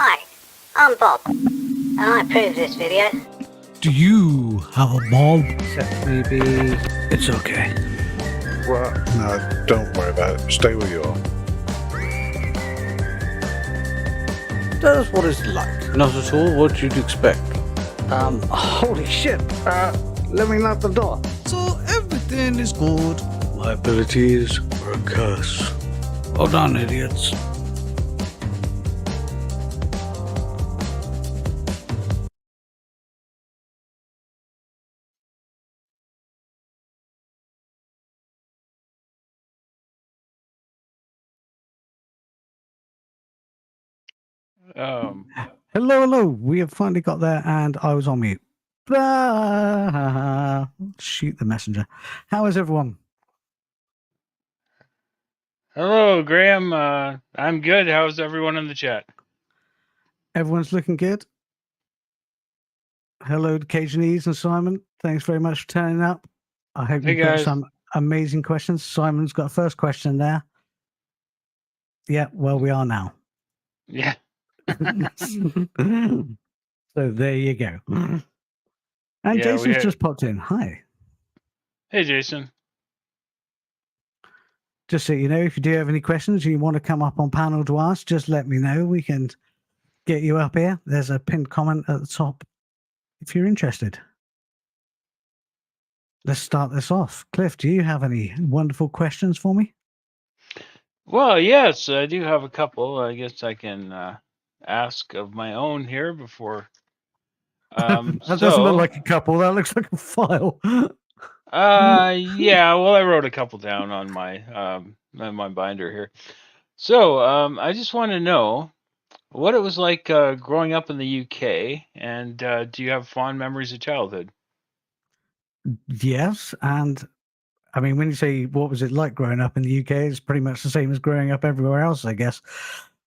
Hi, I'm Bob, and I approve this video. Do you have a bulb? Except maybe it's okay. Well, no, don't worry about it. Stay where you are. That's what it's like. Not at all what you'd expect. Holy shit. Let me lock the door. So everything is good. My abilities are a curse. Hold on, idiots. Hello. We have finally got there, and I was on mute. Shoot the messenger. How is everyone? Hello, Graham. I'm good. How's everyone in the chat? Everyone's looking good. Hello to Cajunese and Simon. Thanks very much for turning up. I hope Hey, you've got guys. some amazing questions. Simon's got a first question there. Yeah, well, we are now. Yeah. So there you go. And Yeah, Jason's just popped in. Hi. Hey, Jason. Just so you know, if you do have any questions and you want to come up on panel to ask, just let me know. We can get you up here. There's a pinned comment at the top if you're interested. Let's start this off. Cliff, do you have any wonderful questions for me? Well, yes, I do have a couple. I guess I can ask of my own here before. That doesn't look like a couple. That looks like a file. Yeah. Well, I wrote a couple down on my binder here. So, I just want to know what it was like growing up in the UK, and do you have fond memories of childhood? Yes, and I mean, when you say what was it like growing up in the UK, it's pretty much the same as growing up everywhere else, I guess.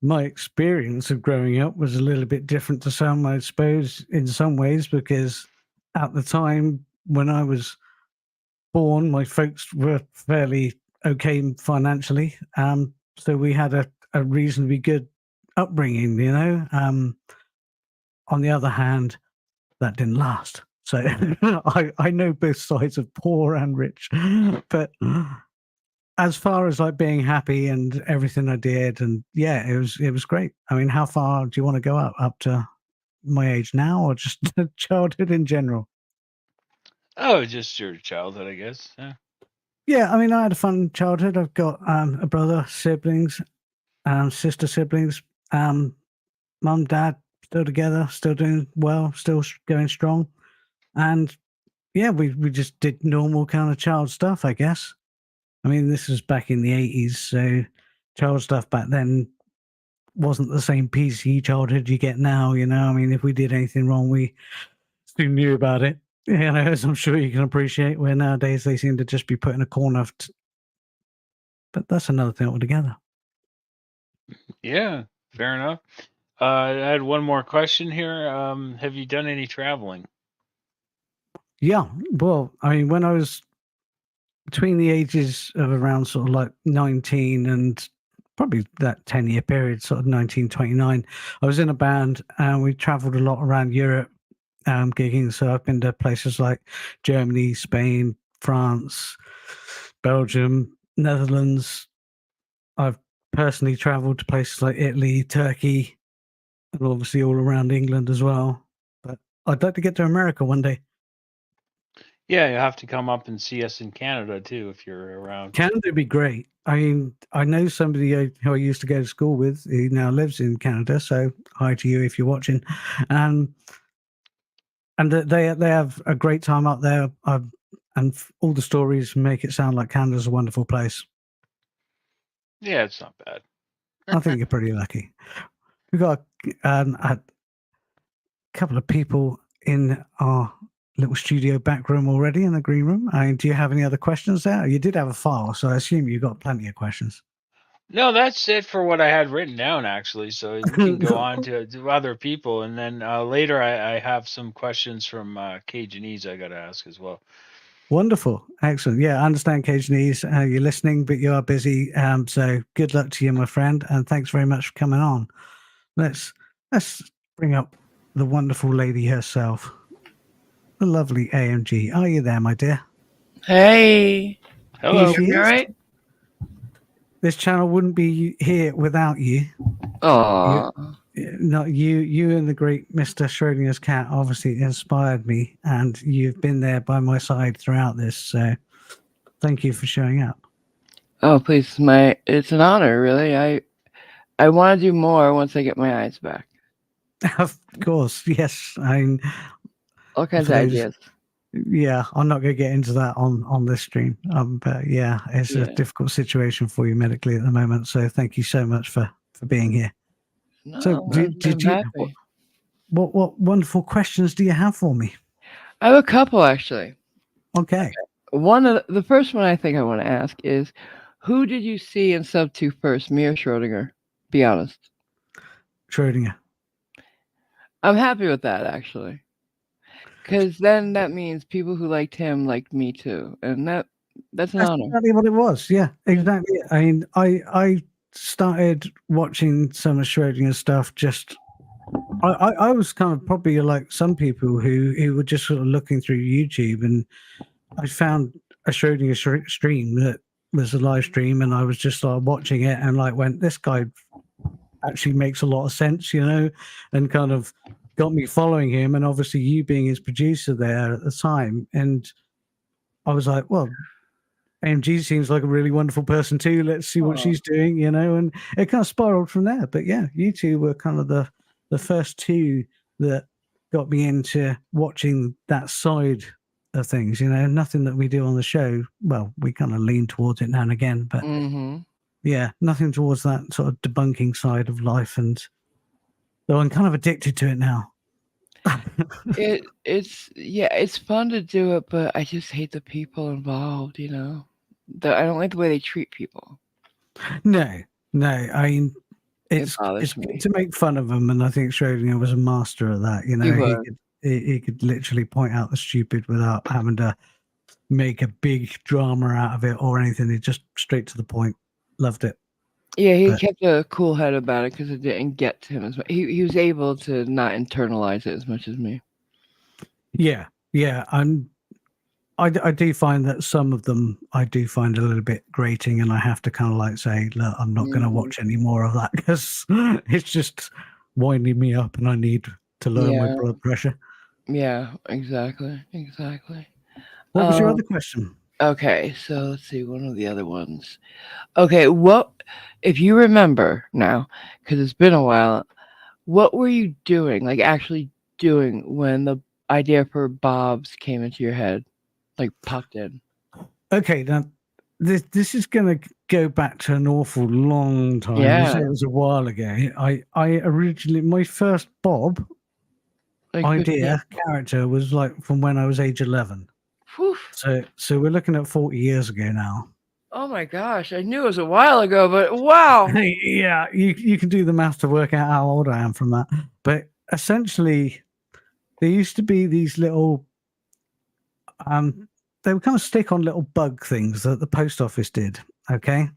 My experience of growing up was a little bit different to some, I suppose, in some ways, because at the time when I was born, my folks were fairly okay financially. So we had a reasonably good upbringing, you know. On the other hand, that didn't last. So I know both sides of poor and rich. But as far as like being happy and everything I did, and yeah, it was great. I mean, how far do you want to go up to my age now, or just childhood in general? Oh, just your childhood, I guess. Yeah. Yeah, I mean, I had a fun childhood. I've got a brother, siblings, sister siblings, mum, dad, still together, still doing well, still going strong, and yeah, we just did normal kind of child stuff, I guess. I mean, this was back in the 80s, so child stuff back then wasn't the same PC childhood you get now, you know. I mean, if we did anything wrong, we soon knew about it, you know, as I'm sure you can appreciate, where nowadays they seem to just be put in a corner. But that's another thing altogether. Yeah, fair enough. I had one more question here. Have you done any traveling? Yeah, well, I mean, when I was between the ages of around sort of like 19 and probably that 10-year period, sort of 1929, I was in a band and we traveled a lot around Europe, gigging. So I've been to places like Germany, Spain, France, Belgium, Netherlands. I've personally traveled to places like Italy, Turkey, and obviously all around England as well. But I'd like to get to America one day. Yeah, you have to come up and see us in Canada too if you're around. Canada would be great. I mean, I know somebody who I used to go to school with who now lives in Canada. So hi to you if you're watching. And they have a great time up there. And all the stories make it sound like Canada's a wonderful place. Yeah, it's not bad. I think you're pretty lucky. We've got a couple of people in our little studio back room already in the green room. I mean, do you have any other questions there? You did have a file, so I assume you got plenty of questions. No, that's it for what I had written down, actually. So we can go on to other people, and then later I have some questions from Cajunese I got to ask as well. Wonderful. Excellent. Yeah, I understand Cajunese. You're listening, but you are busy. So good luck to you, my friend. And thanks very much for coming on. Let's let's bring up the wonderful lady herself, the lovely AMG. Are you there, my dear? Hey. Hello. Here she You all is. right? This channel wouldn't be here without you. Aw. Not you. You and the great Mr. Schrodinger's cat obviously inspired me, and you've been there by my side throughout this. So, thank you for showing up. Oh, please, it's an honor, really. I want to do more once I get my eyes back. Of course, yes. All kinds For of those- ideas. Yeah, I'm not going to get into that on this stream. But yeah, it's a Yeah. difficult situation for you medically at the moment. So thank you so much for being here. No, So did you? happy. What wonderful questions do you have for me? I have a couple, actually. Okay. One of the first one I think I want to ask is, who did you see in Sub 2 first, me or Schrodinger? Be honest. Schrodinger. I'm happy with that, actually. Because then that means people who liked him liked me too. And that's an That's honor. exactly what it was. Yeah, exactly. I mean, I started watching some of Schrodinger's stuff. Just, I was kind of probably like some people who were just sort of looking through YouTube, and I found a Schrodinger stream that was a live stream, and I was just like watching it and like went, this guy actually makes a lot of sense, and kind of got me following him, and obviously you being his producer there at the time, and I was like, well, AMG seems like a really wonderful person too. Let's see what she's doing, and it kind of spiraled from there. But yeah, you two were kind of the first two that got me into watching that side of things. Nothing that we do on the show. Well, we kind of lean towards it now and again, but Mm-hmm. yeah, nothing towards that sort of debunking side of life. And though I'm kind of addicted to it now. It's fun to do it, but I just hate the people involved. I don't like the way they treat people. No. I mean, it's bothers me. good to make fun of them, and I think Schrodinger was a master of that. He could literally point out the stupid without having to make a big drama out of it or anything. He just straight to the point. Loved it. Yeah, he kept a cool head about it because it didn't get to him as much. He was able to not internalize it as much as me. Yeah. I do find that some of them I do find a little bit grating, and I have to kind of like say, look, I'm not going to watch any more of that because it's just winding me up, and I need to lower my blood pressure. Yeah, exactly. What was your other question? Okay, so let's see, one of the other ones. Okay, what, if you remember now, because it's been a while, what were you doing, like actually doing, when the idea for Bob's came into your head, like popped in? Okay, now this is going to go back to an awful long time. Yeah. It was a while ago. I originally, my first Bob Like idea character was like from when I was age 11. Whew. So we're looking at 40 years ago now. Oh my gosh, I knew it was a while ago, but wow. Yeah, you can do the math to work out how old I am from that. But essentially, there used to be these little, they would kind of stick on little bug things that the post office did, okay?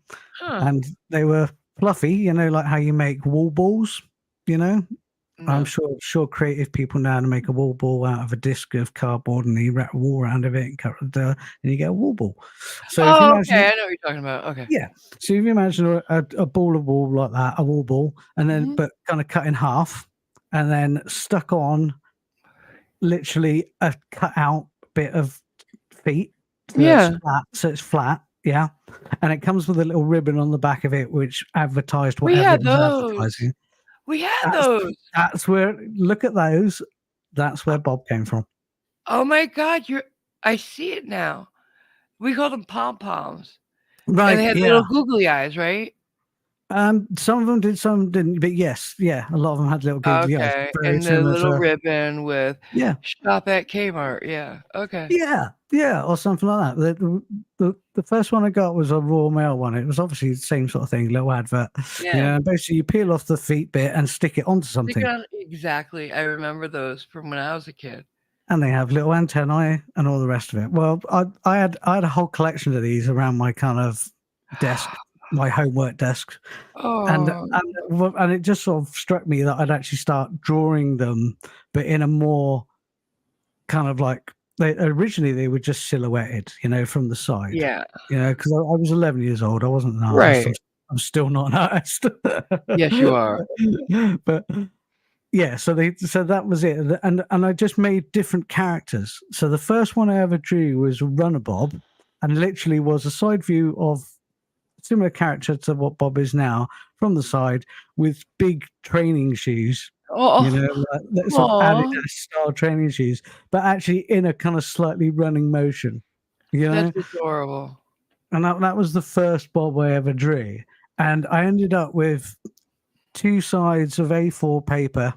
Huh. And they were fluffy, like how you make wall balls, No. I'm sure creative people know how to make a wall ball out of a disc of cardboard, and you wrap a wall around of it and cut it down, and you get a wall ball. So if you imagine, okay, I know what you're talking about. Okay. yeah. So if you imagine a ball of wool like that, a wall ball, and then but kind of cut in half, and then stuck on literally a cut out bit of feet. So it's flat. Yeah. And it comes with a little ribbon on the back of it, which advertised We whatever had it was those. advertising. We had those. That's where, look at those. That's where Bob came from. Oh my God, I see it now. We called them pom-poms. Right. And they had little googly eyes, right? Some of them did, some didn't. But yes, yeah, a lot of them had little googly eyes. Okay. Very And the similar little to- ribbon with Yeah. shop at Kmart. Yeah. Okay. Yeah, or something like that. The first one I got was a Royal Mail one. It was obviously the same sort of thing, little advert. Yeah. And basically you peel off the feet bit and stick it onto something. Exactly. I remember those from when I was a kid. And they have little antennae and all the rest of it. Well, I had a whole collection of these around my kind of desk my homework desk. And, Oh, and it just sort of struck me that I'd actually start drawing them, but in a more kind of like originally they were just silhouetted, from the side. yeah. Because I was 11 years old. I wasn't an artist. Right. I'm still not an artist. Yes, you are. But yeah, so that was it, and I just made different characters. So the first one I ever drew was Runner Bob, and literally was a side view of a similar character to what Bob is now from the side with big training shoes. Oh, That sort of aw. Adidas style training shoes, but actually in a kind of slightly running motion. That's adorable. And that was the first Bob I ever drew. And I ended up with 2 sides of A4 paper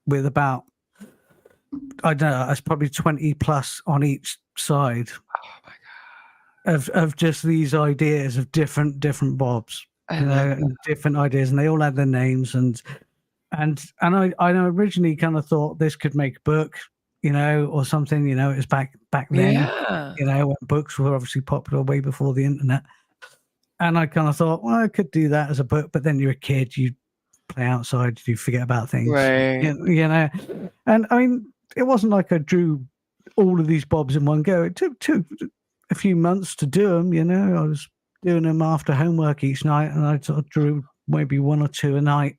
with about, I don't know, it's probably 20 plus on each side. Oh my god. Of just these ideas of different Bobs, and different ideas, and they all had their names, and I originally kind of thought this could make a book, or something. It was back then, Yeah. when books were obviously popular way before the internet. And I kind of thought, well, I could do that as a book, but then you're a kid, you play outside, you forget about things, Right. And I mean, it wasn't like I drew all of these Bobs in one go. It took a few months to do them. I was doing them after homework each night, and I sort of drew maybe 1 or 2 a night.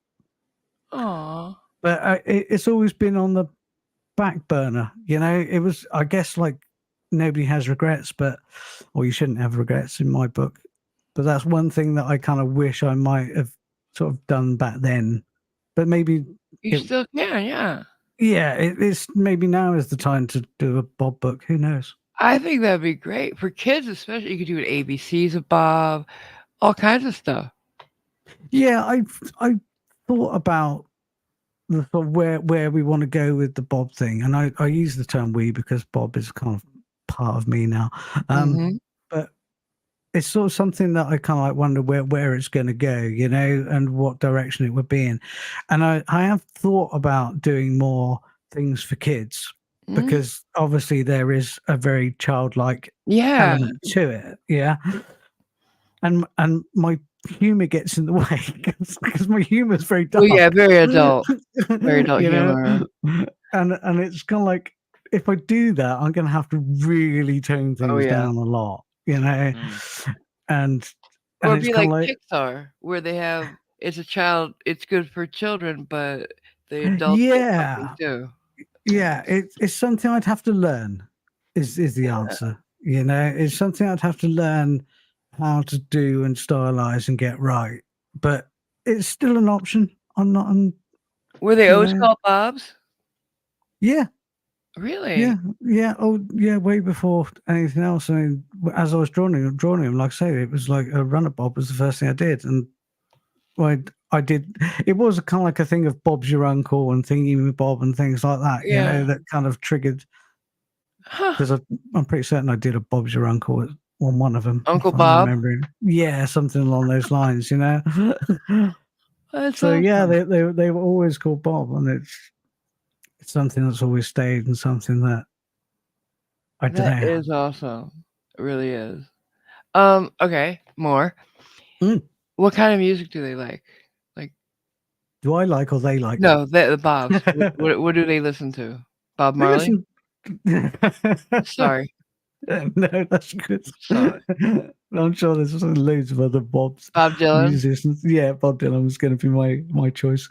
Aw. But it's always been on the back burner. It was, I guess, like nobody has regrets, or you shouldn't have regrets in my book. But that's one thing that I kind of wish I might have sort of done back then. But maybe You still can, yeah. Yeah, it's maybe now is the time to do a Bob book. Who knows? I think that'd be great for kids, especially. You could do an ABCs of Bob, all kinds of stuff. Yeah, I thought about the sort of where we want to go with the Bob thing, and I use the term we because Bob is kind of part of me now. Mhm. But it's sort of something that I kind of like wonder where it's going to go, and what direction it would be in. And I have thought about doing more things for kids Mhm. because obviously there is a very childlike Yeah. element to it, yeah. And my humor gets in the way because my humor is very dark. Well, yeah, very adult. Very adult humor. And it's kind of like, if I do that, I'm going to have to really tone things yeah. down a lot, and Or it's be kind like of like, Pixar, where they have it's good for children, but the adults get yeah, something too. yeah, it's something I'd have to learn. Is the answer? It's something I'd have to learn how to do and stylize and get right. But it's still an option. I'm not. Were they always called Bobs? Yeah. Really? Yeah. Oh, yeah. Way before anything else. I mean, as I was drawing him, like I say, it was like a Runner Bob was the first thing I did, and I did. It was kind of like a thing of Bob's your uncle and thinking with Bob and things like that. Yeah. That kind of triggered. Huh. Because I'm pretty certain I did a Bob's your uncle on one of them. Uncle if I'm Bob? remembering. Yeah, something along those lines. That's So yeah, awesome. they were always called Bob, and it's something that's always stayed, and something that I don't That know. is awesome. It really is. Okay, more. Mm. What kind of music do they like? Do I like or they like? No, the Bobs. What do they listen to? Bob They Marley? listen- Sorry. No, that's good. Sorry. I'm sure there's loads of other Bobs Bob Dylan? musicians. Yeah, Bob Dylan was going to be my choice.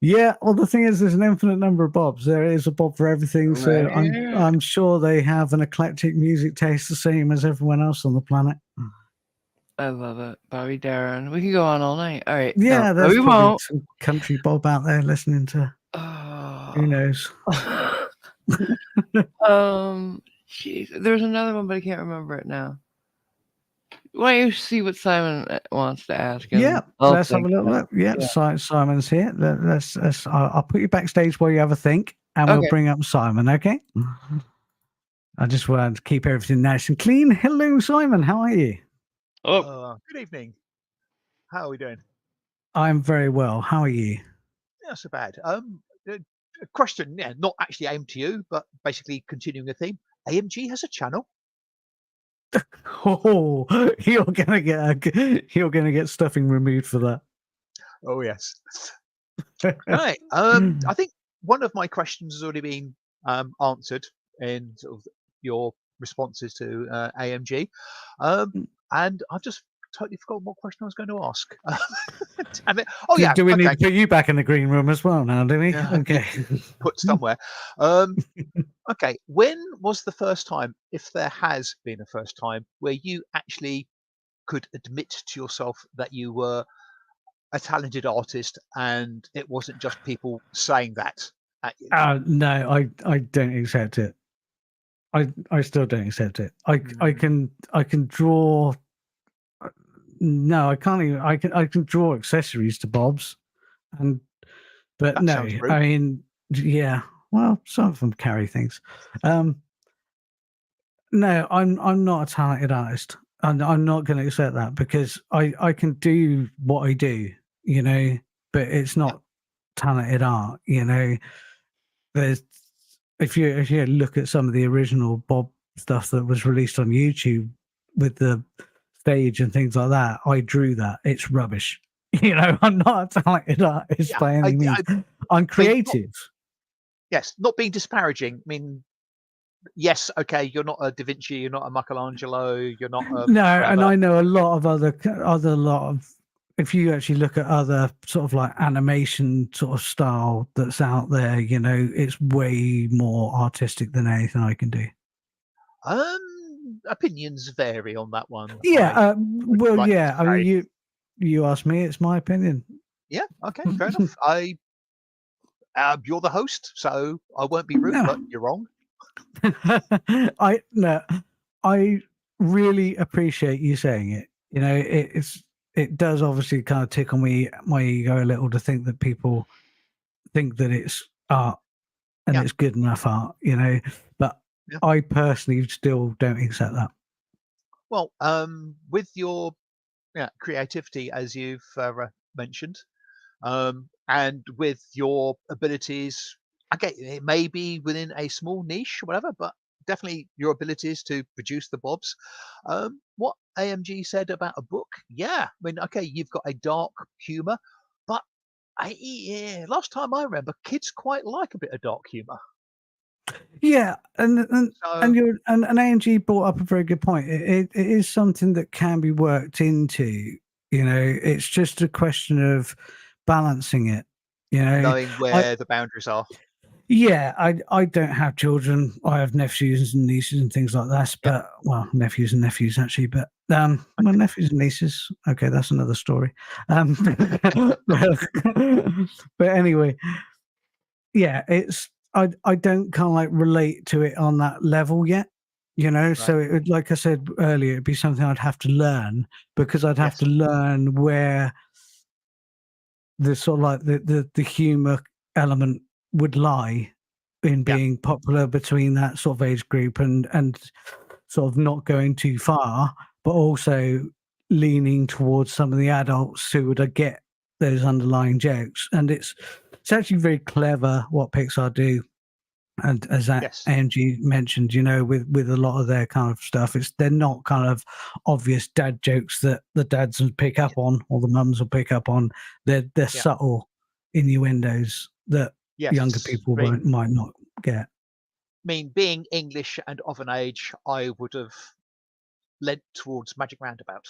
Yeah, well, the thing is, there's an infinite number of Bobs. There is a Bob for everything. So Right. I'm sure they have an eclectic music taste, the same as everyone else on the planet. I love it. Bobby Darin. We can go on all night. All right. Yeah, no, there's we probably won't. some country Bob out there listening to. Who knows? Jeez. There's another one, but I can't remember it now. Why don't you see what Simon wants to ask? And Yeah, I'll let's have a think little about look. Yeah, Simon's here. Let's I'll put you backstage while you have a think, and we'll Okay. bring up Simon. Okay. I just want to keep everything nice and clean. Hello, Simon. How are you? Oh, Good evening. How are we doing? I'm very well. How are you? Yeah, not so bad. A question, yeah, not actually aimed to you, but basically continuing the theme. AMG has a channel. Oh, you're gonna get stuffing removed for that. Oh yes. Right. I think one of my questions has already been answered in sort of your responses to AMG, and I've just totally forgotten what question I was going to ask. Damn it! Oh yeah. Do we need Okay. to put you back in the green room as well now? Do we? Yeah, Okay. Put somewhere. Okay. When was the first time, if there has been a first time, where you actually could admit to yourself that you were a talented artist and it wasn't just people saying that at you? No, I don't accept it. I still don't accept it. I can draw. No, I can't even. I can draw accessories to Bob's, but That no, sounds rude. I mean, yeah. Well, some of them carry things. No, I'm not a talented artist. I'm not going to accept that because I can do what I do, you know, but it's not talented art, you know. There's if you look at some of the original Bob stuff that was released on YouTube with the stage and things like that, I drew that. It's rubbish. You know, I'm not a talented artist Yeah, by any means. I'm creative. Yes, not being disparaging. I mean, yes, okay, you're not a Da Vinci, you're not a Michelangelo, you're not a No, whatever. and I know a lot of other lot of. If you actually look at other sort of like animation sort of style that's out there, you know, it's way more artistic than anything I can do. Opinions vary on that one. Yeah, well, like to yeah. I mean, say. you asked me; it's my opinion. Yeah, okay, fair enough. You're the host, so I won't be rude, No. but you're wrong. I really appreciate you saying it. You know, it does obviously kind of tickle my ego a little to think that people think that it's art and it's good enough art, you know. But I personally still don't accept that. Well, with your creativity, as you've mentioned, and with your abilities, okay, it may be within a small niche or whatever, but definitely your abilities to produce the Bobs. What AMG said about a book, I mean, okay, you've got a dark humor, but last time I remember, kids quite like a bit of dark humor. Yeah, and AMG brought up a very good point. It is something that can be worked into. You know, it's just a question of balancing it. You know, knowing where the boundaries are. Yeah, I don't have children. I have nephews and nieces and things like that. But well, nephews and nephews actually. But my nephews and nieces. Okay, that's another story. But anyway, yeah, it's I don't kind of like relate to it on that level yet. You know, so it would, like I said earlier, it'd be something I'd have to learn because I'd have to learn where the sort of like the humor element would lie in being popular between that sort of age group and sort of not going too far, but also leaning towards some of the adults who would get those underlying jokes. And it's actually very clever what Pixar do. And as AMG mentioned, you know, with a lot of their kind of stuff, they're not kind of obvious dad jokes that the dads will pick up on or the mums will pick up on. They're subtle innuendos that younger people might not get. I mean, being English and of an age, I would have led towards Magic Roundabout.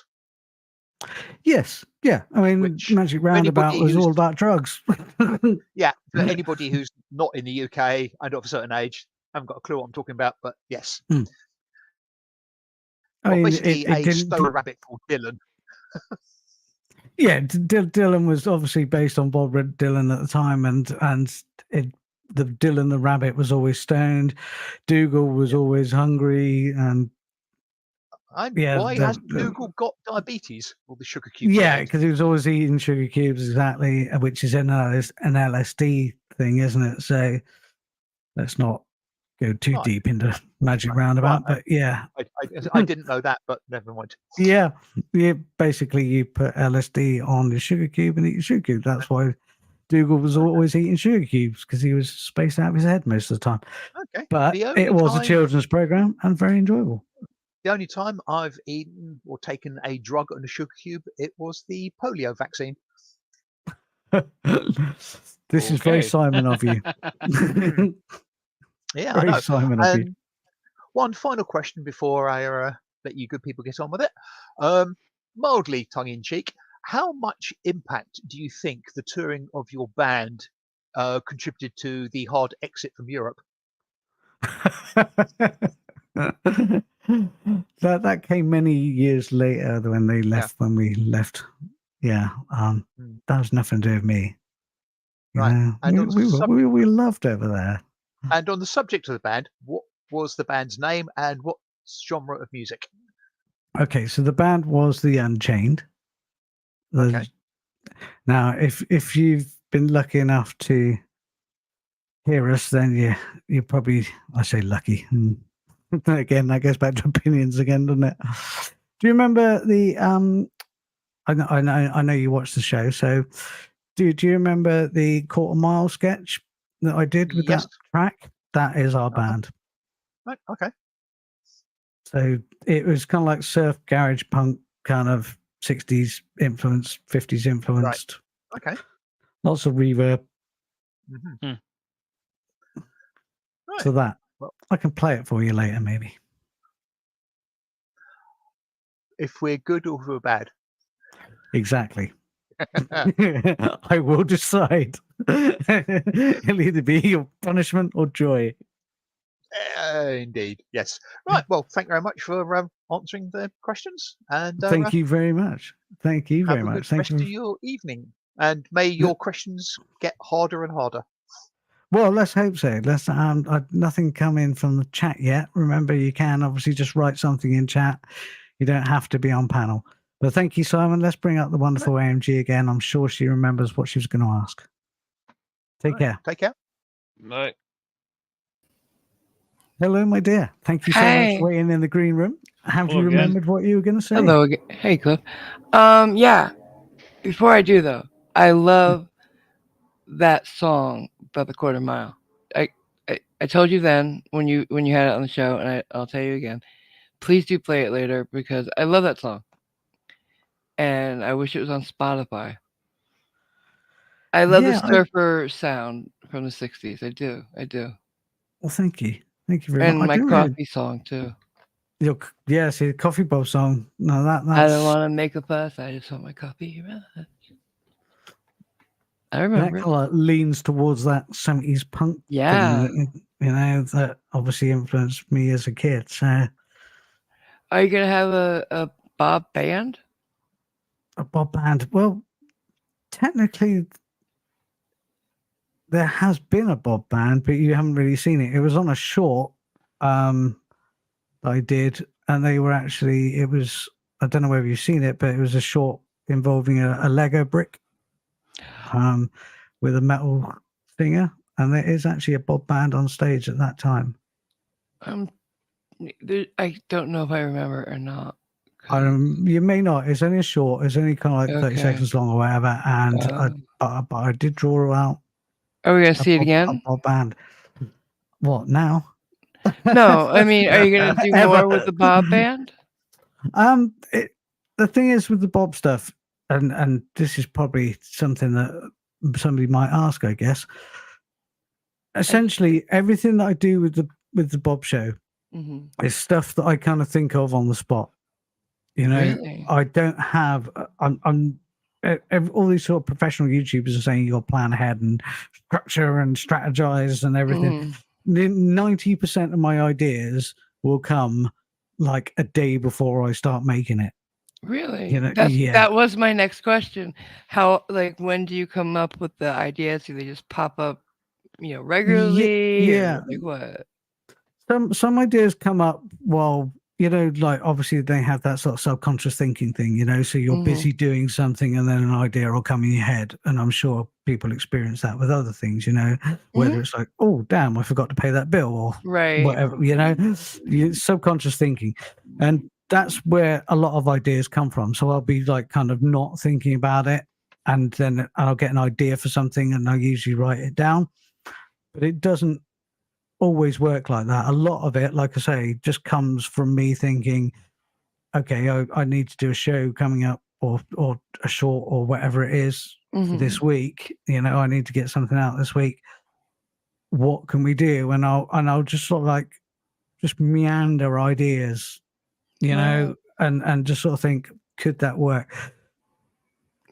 Yes, yeah. I mean, Magic Roundabout was all about drugs. Yeah, for anybody who's not in the UK and of a certain age, I haven't got a clue what I'm talking about, but yes. I mean, basically a stoner rabbit called Dylan. Yeah, Dylan was obviously based on Bob Dylan at the time, and the Dylan the rabbit was always stoned. Dougal was always hungry, and why has Dougal got diabetes or the sugar cubes? Yeah, because he was always eating sugar cubes, exactly, which is an LSD thing, isn't it? So let's not go too deep into Magic Roundabout, but yeah. I didn't know that, but never mind. Yeah, basically you put LSD on the sugar cube and eat the sugar cube. That's why Dougal was always eating sugar cubes, because he was spaced out of his head most of the time. Okay. But it was a children's program and very enjoyable. the only time I've eaten or taken a drug and a sugar cube, it was the polio vaccine. This is very Okay. Simon of you. Yeah, I Very know. Simon of you. And one final question before I let you good people get on with it. Mildly tongue in cheek, how much impact do you think the touring of your band contributed to the hard exit from Europe? that came many years later when they left. When we left, yeah, Mm. that was nothing to do with me. You Right. know, And on the we loved over there. And on the subject of the band, what was the band's name and what genre of music? Okay, so the band was the Unchained. Okay. Now, if you've been lucky enough to hear us, then you're probably, I say lucky. Again, that goes back to opinions again, doesn't it? Do you remember the I know you watched the show, so do you remember the Quarter Mile sketch that I did with Yes. that track? That is our band. Right. Okay. So it was kind of like surf garage punk, kind of 60s influence, 50s influenced. Okay. Lots of reverb. Mhm. Right. So that Well- I can play it for you later, maybe. If we're good or if we're bad. Exactly. I will decide. It'll either be your punishment or joy. Indeed. Yes. Right. Well, thank you very much for answering the questions. And Thank you very much. Thank you very have a much. good Thank rest you. of your evening. And may your questions get harder and harder. Well, let's hope so. Let's nothing come in from the chat yet. Remember, you can obviously just write something in chat. You don't have to be on panel. But thank you, Simon. Let's bring up the wonderful AMG again. I'm sure she remembers what she was going to ask. Take care. Take care. Right. Hello, my dear. Thank you so Hey. much for waiting in the green room. Have Hello you again. remembered what you were going to say? Hello again. Hey, Cliff. Yeah. Before I do though, I love that song about the Quarter Mile. I told you then when you had it on the show, and I'll tell you again. Please do play it later because I love that song, and I wish it was on Spotify. I love the surfer sound from the '60s. I do. Well, thank you. Thank you very And much. my I do coffee song too. Yeah, see, the Coffee Bob song. No, that's... I don't want to make a fuss. I just want my coffee. I That remember. kind of leans towards that 70s punk Yeah. thing, you know, that obviously influenced me as a kid. So, Are you gonna have a Bob band? a Bob band. Well, technically, there has been a Bob band, but you haven't really seen it. It was on a short that I did, and they were actually, it was, I don't know whether you've seen it, but it was a short involving a Lego brick with a metal singer, and there is actually a Bob band on stage at that time. I don't know if I remember or not. You may not. It's only a short. It's only kind of like 30 Okay. seconds long or whatever. And but I did draw out. Are we gonna see it again? A Bob band. What now? No, I mean, are you gonna do more with the Bob band? The thing is with the Bob stuff, and this is probably something that somebody might ask, I guess. Essentially, everything that I do with the Bob show is stuff that I kind of think of on the spot. You know, Really? I don't have. All these sort of professional YouTubers are saying you got to plan ahead and structure and strategize and everything. 90% of my ideas will come like a day before I start making it. Really? You know, That was my next question. How, like, when do you come up with the ideas? Do they just pop up, regularly? Yeah. Or, like what? Some ideas come up while, like obviously they have that sort of subconscious thinking thing, so you're busy doing something and then an idea will come in your head. And I'm sure people experience that with other things, whether it's like, oh, damn, I forgot to pay that bill or whatever, subconscious thinking. And that's where a lot of ideas come from. So I'll be like kind of not thinking about it. And then I'll get an idea for something and I'll usually write it down. But it doesn't always work like that. A lot of it, like I say, just comes from me thinking, okay, I need to do a show coming up, or a short, or whatever it is for this week. I need to get something out this week. What can we do? And I'll just sort of like just meander ideas, Wow. and just sort of think, could that work?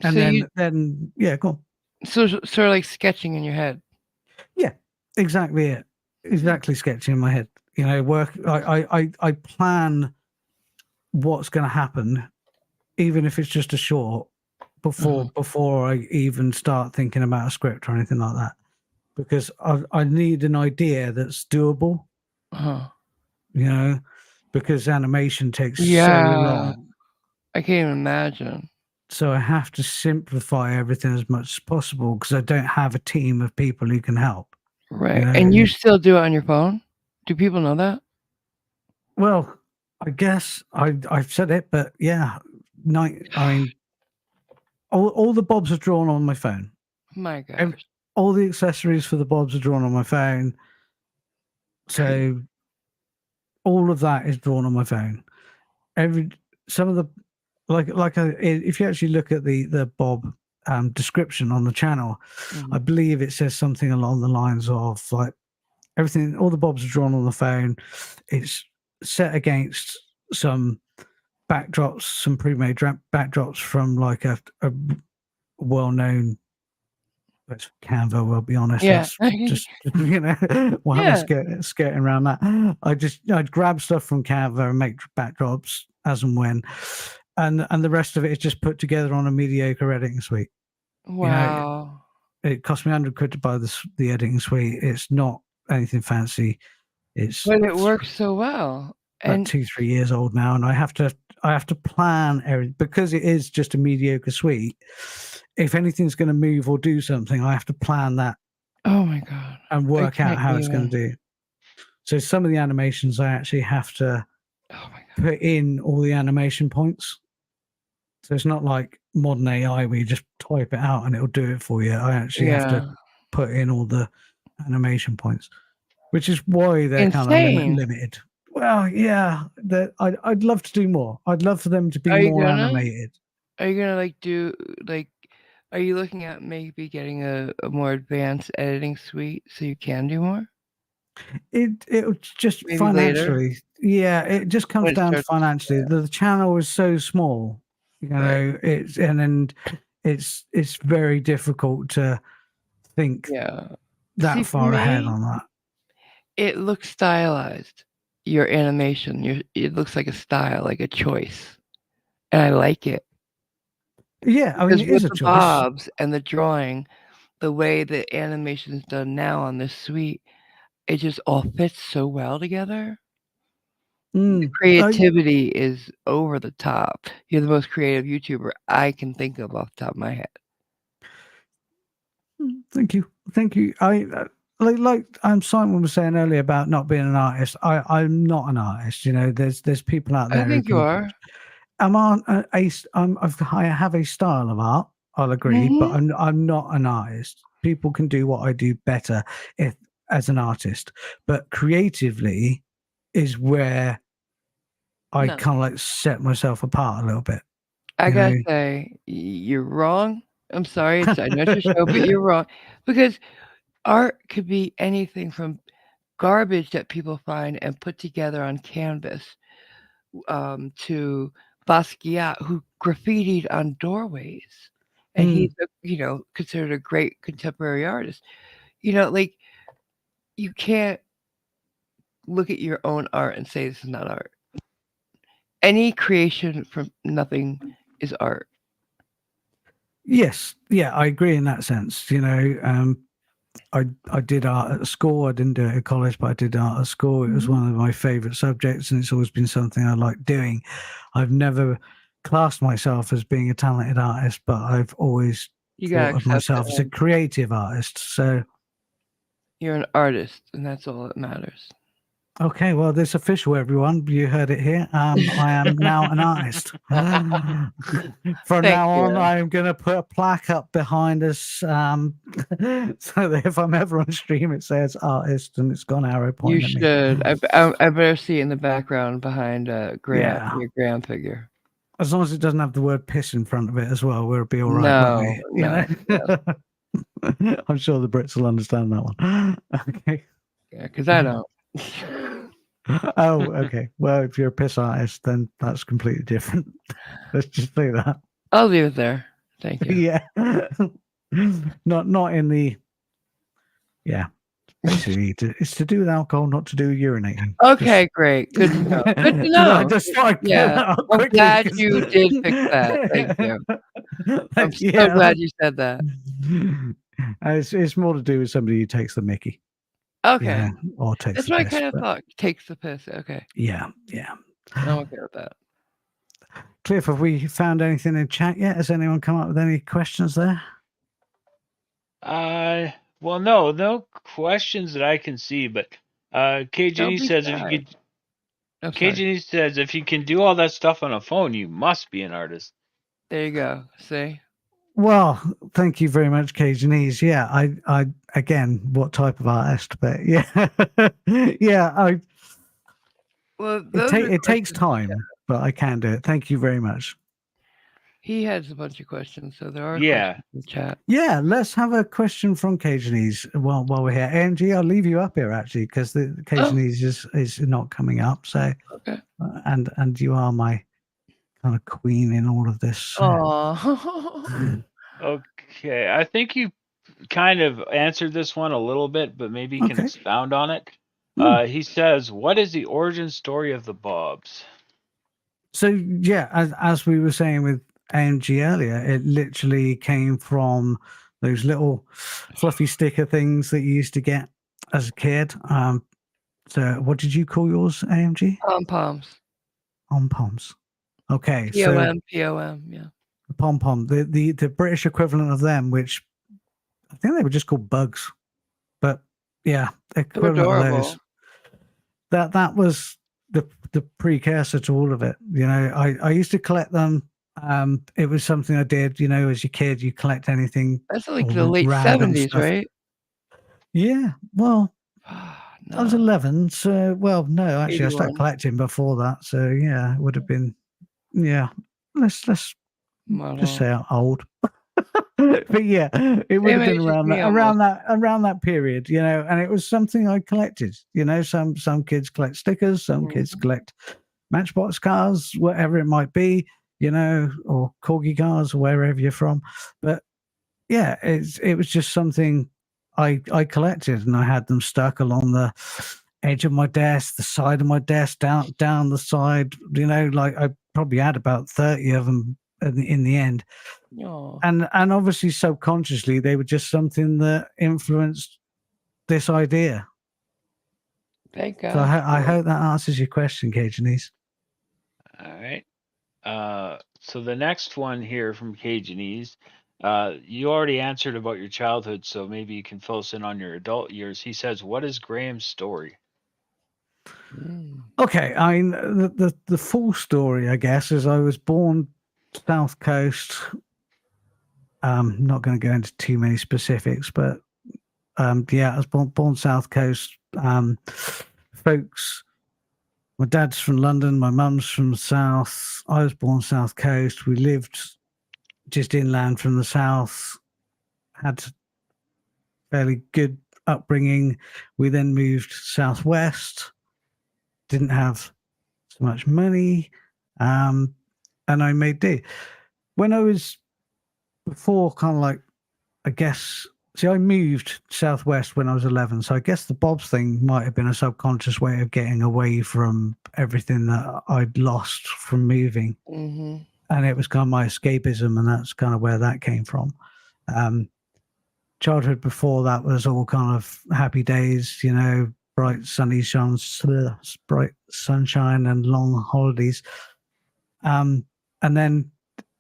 And So then yeah, go on. so sort of like sketching in your head. Yeah, exactly it. Exactly, sketching in my head. Work. I plan what's going to happen, even if it's just a short, before I even start thinking about a script or anything like that, because I need an idea that's doable. Uh-huh. Because animation takes so Yeah. long. I can't even imagine. So I have to simplify everything as much as possible, because I don't have a team of people who can help. Right. And you still do it on your phone? Do people know that? Well, I guess I've said it, but yeah, all the bobs are drawn on my phone. My gosh. All the accessories for the bobs are drawn on my phone. So all of that is drawn on my phone. Some of the if you actually look at the bob description on the channel, I believe it says something along the lines of like everything, all the bobs are drawn on the phone. It's set against some backdrops, some pre-made backdrops from like a well-known Canva. We'll be honest. Yeah. That's just we'll have a skirting around that. I'd grab stuff from Canva and make backdrops as and when, and the rest of it is just put together on a mediocre editing suite. Wow. It cost me £100 to buy the editing suite. It's not anything fancy. But it works so well. And 2-3 years old now, and I have to plan everything, because it is just a mediocre suite. If anything's going to move or do something, I have to plan that. Oh my god! And work out how it's going to do. So some of the animations I actually have to put in all the animation points. So it's not like modern AI where you just type it out and it'll do it for you. I actually have to put in all the animation points, which is why they're kind of limited. Well, yeah, I'd love to do more. I'd love for them to be more animated. Are you gonna are you looking at maybe getting a more advanced editing suite so you can do more? It'll just maybe financially. Later? Yeah, it just comes down to financially. The channel is so small, it's very difficult to think that far ahead on that. It looks stylized. Your animation, it looks like a style, like a choice, and I like it. Yeah, I mean, it is a the choice. bobs and the drawing, the way the animation is done now on this suite, it just all fits so well together. The creativity is over the top. You're the most creative YouTuber I can think of off the top of my head. Thank you. I like Simon was saying earlier about not being an artist. I'm not an artist. There's people out there. I think you are. I have a style of art. I'll agree, but I'm not an artist. People can do what I do better as an artist, but creatively is where I kind of like set myself apart a little bit. I gotta say, you're wrong. I'm sorry, I know it's your show, but you're wrong, because art could be anything from garbage that people find and put together on canvas, to Basquiat, who graffitied on doorways, and he's considered a great contemporary artist. You can't look at your own art and say this is not art. Any creation from nothing is art. Yes, yeah, I agree in that sense. I did art at school. I didn't do it at college, but I did art at school. It was one of my favorite subjects, and it's always been something I like doing. I've never classed myself as being a talented artist, but I've always thought of myself as a creative artist. So you're an artist, and that's all that matters. Okay, well, this official, everyone. You heard it here. I am now an artist. From Thank now on, you. I am going to put a plaque up behind us, so that if I'm ever on stream, it says artist, and it's got an arrow You pointing at me. should. I better see it in the background behind Graham, Yeah. your Graham figure. As long as it doesn't have the word piss in front of it as well, we'll be all right. No, won't we? You no, know? I'm sure the Brits will understand that one. Okay. Yeah, because I don't. Oh, okay. Well, if you're a piss artist, then that's completely different. Let's just say that. I'll leave it there. Thank you. Yeah. Not in the. Yeah. Basically, it's to do with alcohol, not to do with urinating. Okay, great. Good to know. Good to know. I just thought I'd clear Yeah, that up I'm quickly glad 'cause- you did fix that. Thank you. I'm so glad you said that. It's more to do with somebody who takes the mickey. Okay. Yeah, or takes That's the what I piss, kind of but- thought. Takes the piss. Okay. Yeah. I'm okay with that. Cliff, have we found anything in chat yet? Has anyone come up with any questions there? Well, no questions that I can see, but Don't KG be says shy. if you could. Oh, sorry. KG says if you can do all that stuff on a phone, you must be an artist. There you go. See? Well, thank you very much, Cajunese. Yeah, I again, what type of artist? But yeah, yeah, Well, those are it takes questions- time, but I can do it. Thank you very much. He has a bunch of questions, so there are Yeah. questions in the chat. Yeah, let's have a question from Cajunese while we're here. AMG, I'll leave you up here actually because the Cajunese is not coming up. So, Okay. and you are my kind of queen in all of this. so- Oh. Okay, I think you kind of answered this one a little bit, but maybe you can Okay. expound on it. Hmm. He says, "What is the origin story of the Bobs?" So yeah, as we were saying with AMG earlier, it literally came from those little fluffy sticker things that you used to get as a kid. So what did you call yours, AMG? Pom-poms. Pom-poms. Okay, P-O-M, P-O-M, yeah. so pom-pom, the British equivalent of them, which I think they were just called bugs, but yeah, They're equivalent of adorable. those. That was the precursor to all of it. You know, I used to collect them. It was something I did, you know, as a kid, you collect anything. That's like all the late random 70s, stuff. right? Yeah, well, No. I was 11, so, well, no, actually, I 81. started collecting before that, so yeah, it would have been, yeah, let's just say I'm old. But yeah, it would Same have been age as around me around that period, you know, and it was something I collected. You know, some kids collect stickers, some kids collect Matchbox cars, whatever it might be, you know, or corgi cars, wherever you're from. But yeah, it was just something I collected, and I had them stuck along the edge of my desk, the side of my desk, down the side. You know, like I probably had about 30 of them in the end. Aw. And obviously subconsciously they were just something that influenced this idea. Thank God. So I for it. hope that answers your question, Cajunese. All right. So the next one here from Cajunese, you already answered about your childhood, so maybe you can fill us in on your adult years. He says, "What is Graham's story?" Mm. Okay, I mean the full story, I guess, is I was born South Coast. Not going to go into too many specifics, but yeah, I was born South Coast. Folks, my dad's from London, my mum's from the South. I was born South Coast. We lived just inland from the South. Had fairly good upbringing. We then moved Southwest. Didn't have so much money, and I made do. When I was before, kind of like, I guess, see, I moved Southwest when I was 11, so I guess the Bobs thing might have been a subconscious way of getting away from everything that I'd lost from moving. Mm-hmm. And it was kind of my escapism, and that's kind of where that came from. Childhood before that was all kind of happy days, you know, bright sunshine and long holidays. And then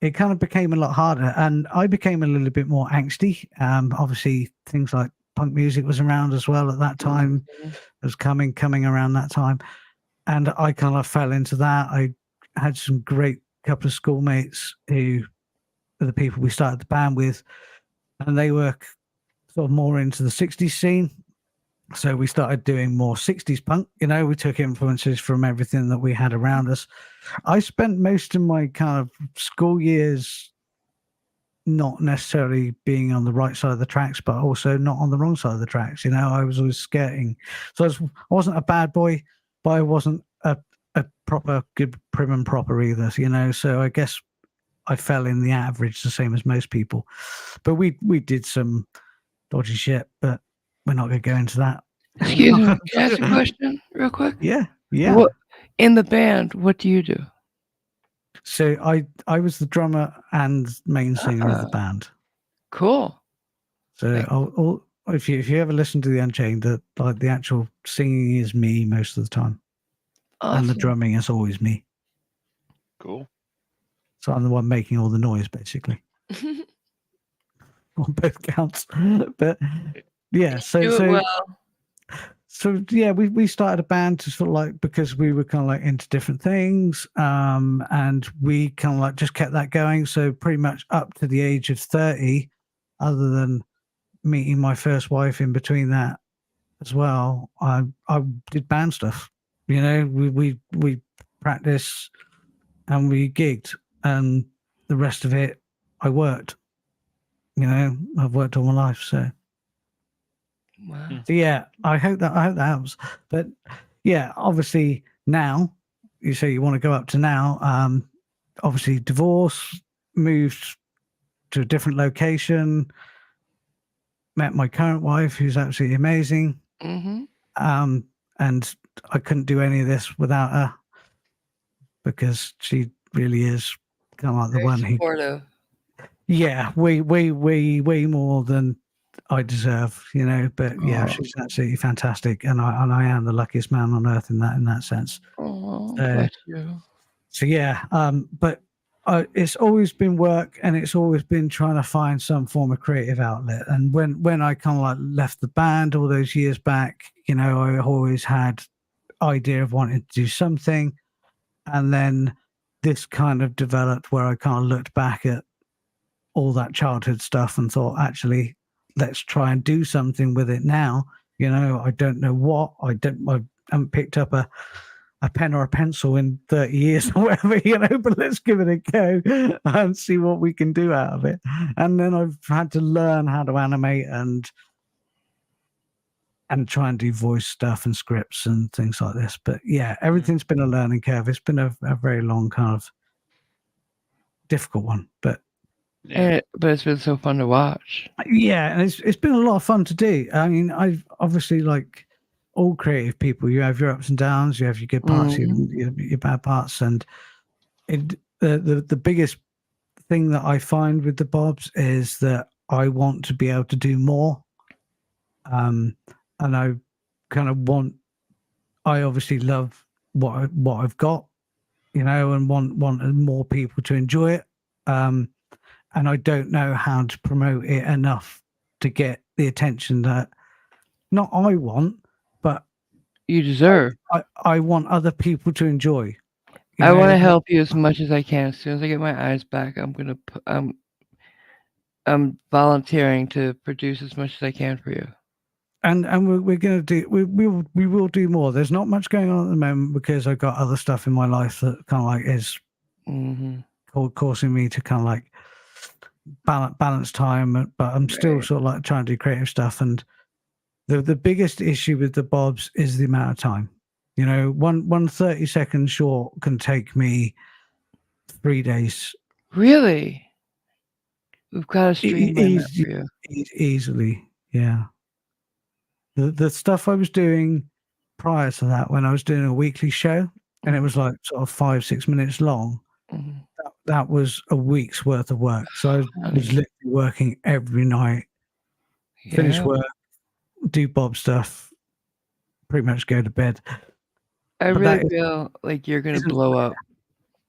it kind of became a lot harder, and I became a little bit more angsty. Obviously, things like punk music was around as well at that time. Mhm. It was coming around that time, and I kind of fell into that. I had some great couple of schoolmates who are the people we started the band with, and they were sort of more into the 60s scene. So we started doing more 60s punk. We took influences from everything that we had around us. I spent most of my kind of school years not necessarily being on the right side of the tracks, but also not on the wrong side of the tracks. I was always skirting. So I wasn't a bad boy, but I wasn't a proper good prim and proper either. So I guess I fell in the average, the same as most people. But we did some dodgy shit, but we're not going to go into that. Excuse me, can I ask a question real quick? Yeah. What in the band? What do you do? So I was the drummer and main singer of the band. Cool. So if you ever listen to the Unchained, the actual singing is me most of the time, and the Awesome. drumming is always me. Cool. So I'm the one making all the noise, basically, on both counts. But yeah, Do it well. So yeah, we started a band to sort of like, because we were kind of like into different things, and we kind of like just kept that going. So pretty much up to the age of 30, other than meeting my first wife in between that as well, I did band stuff. We practiced and we gigged, and the rest of it I worked. I've worked all my life, so. Wow. So yeah, I hope that helps. But yeah, obviously now you say you want to go up to now. Obviously divorce, moved to a different location, met my current wife, who's absolutely amazing. Mm-hmm. And I couldn't do any of this without her, because she really is kind of like the Very one who. supportive. Yeah, way more than I deserve, But yeah, Aw. she's absolutely fantastic, and I am the luckiest man on earth in that sense. Oh, So- bless you. So yeah, but it's always been work, and it's always been trying to find some form of creative outlet. And when I kind of like left the band all those years back, I always had idea of wanting to do something, and then this kind of developed where I kind of looked back at all that childhood stuff and thought, actually, let's try and do something with it now. I don't know what. I haven't picked up a pen or a pencil in 30 years or whatever, but let's give it a go and see what we can do out of it. And then I've had to learn how to animate and try and do voice stuff and scripts and things like this. But yeah, everything's been a learning curve. It's been a very long kind of difficult one, but But it's been so fun to watch. yeah, and it's been a lot of fun to do. I mean, I've obviously, like all creative people, you have your ups and downs, you have your good parts, your bad parts, and the biggest thing that I find with the Bobs is that I want to be able to do more, and I kind of I obviously love what I've got, and want more people to enjoy it. And I don't know how to promote it enough to get the attention that not I want, but You deserve. I want other people to enjoy. I want to help you as much as I can. As soon as I get my eyes back, I'm volunteering to produce as much as I can for you. And we're going to do, we will do more. There's not much going on at the moment because I've got other stuff in my life that kind of like is causing me to kind of like balance time, but I'm still sort of like trying to do creative stuff. And the biggest issue with the Bobs is the amount of time. One 30-second short can take me 3 days. Really? We've got to streamline that for you. Easily, yeah. The stuff I was doing prior to that, when I was doing a weekly show, and it was like sort of 5-6 minutes long, that was a week's worth of work. So I was literally working every night, finish work, do Bob stuff, pretty much go to bed. I really feel like you're going to blow up.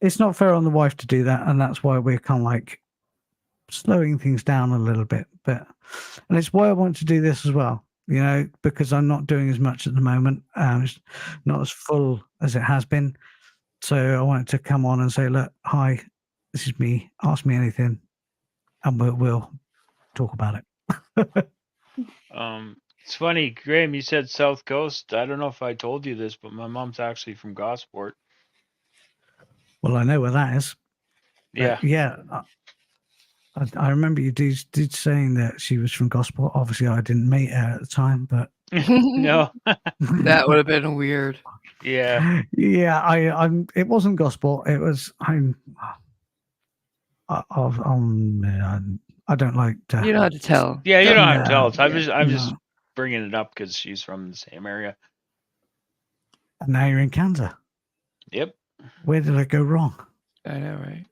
It's not fair on the wife to do that, and that's why we're kind of like slowing things down a little bit. But and it's why I want to do this as well. You know, because I'm not doing as much at the moment. It's not as full as it has been. So I wanted to come on and say, look, hi, this is me. Ask me anything, and we'll talk about it. It's funny, Graham. You said South Coast. I don't know if I told you this, but my mom's actually from Gosport. Well, I know where that is. Yeah. Yeah. I remember you did saying that she was from Gosport. Obviously, I didn't meet her at the time, but No. That would have been weird. Yeah. yeah, I'm. It wasn't Gosport. It was. I don't like to. You don't have to tell. Yeah, you don't have to No, tell us. I'm yeah, just no. bringing it up because she's from the same area. And now you're in Kansas. Yep. Where did I go wrong? I know, right?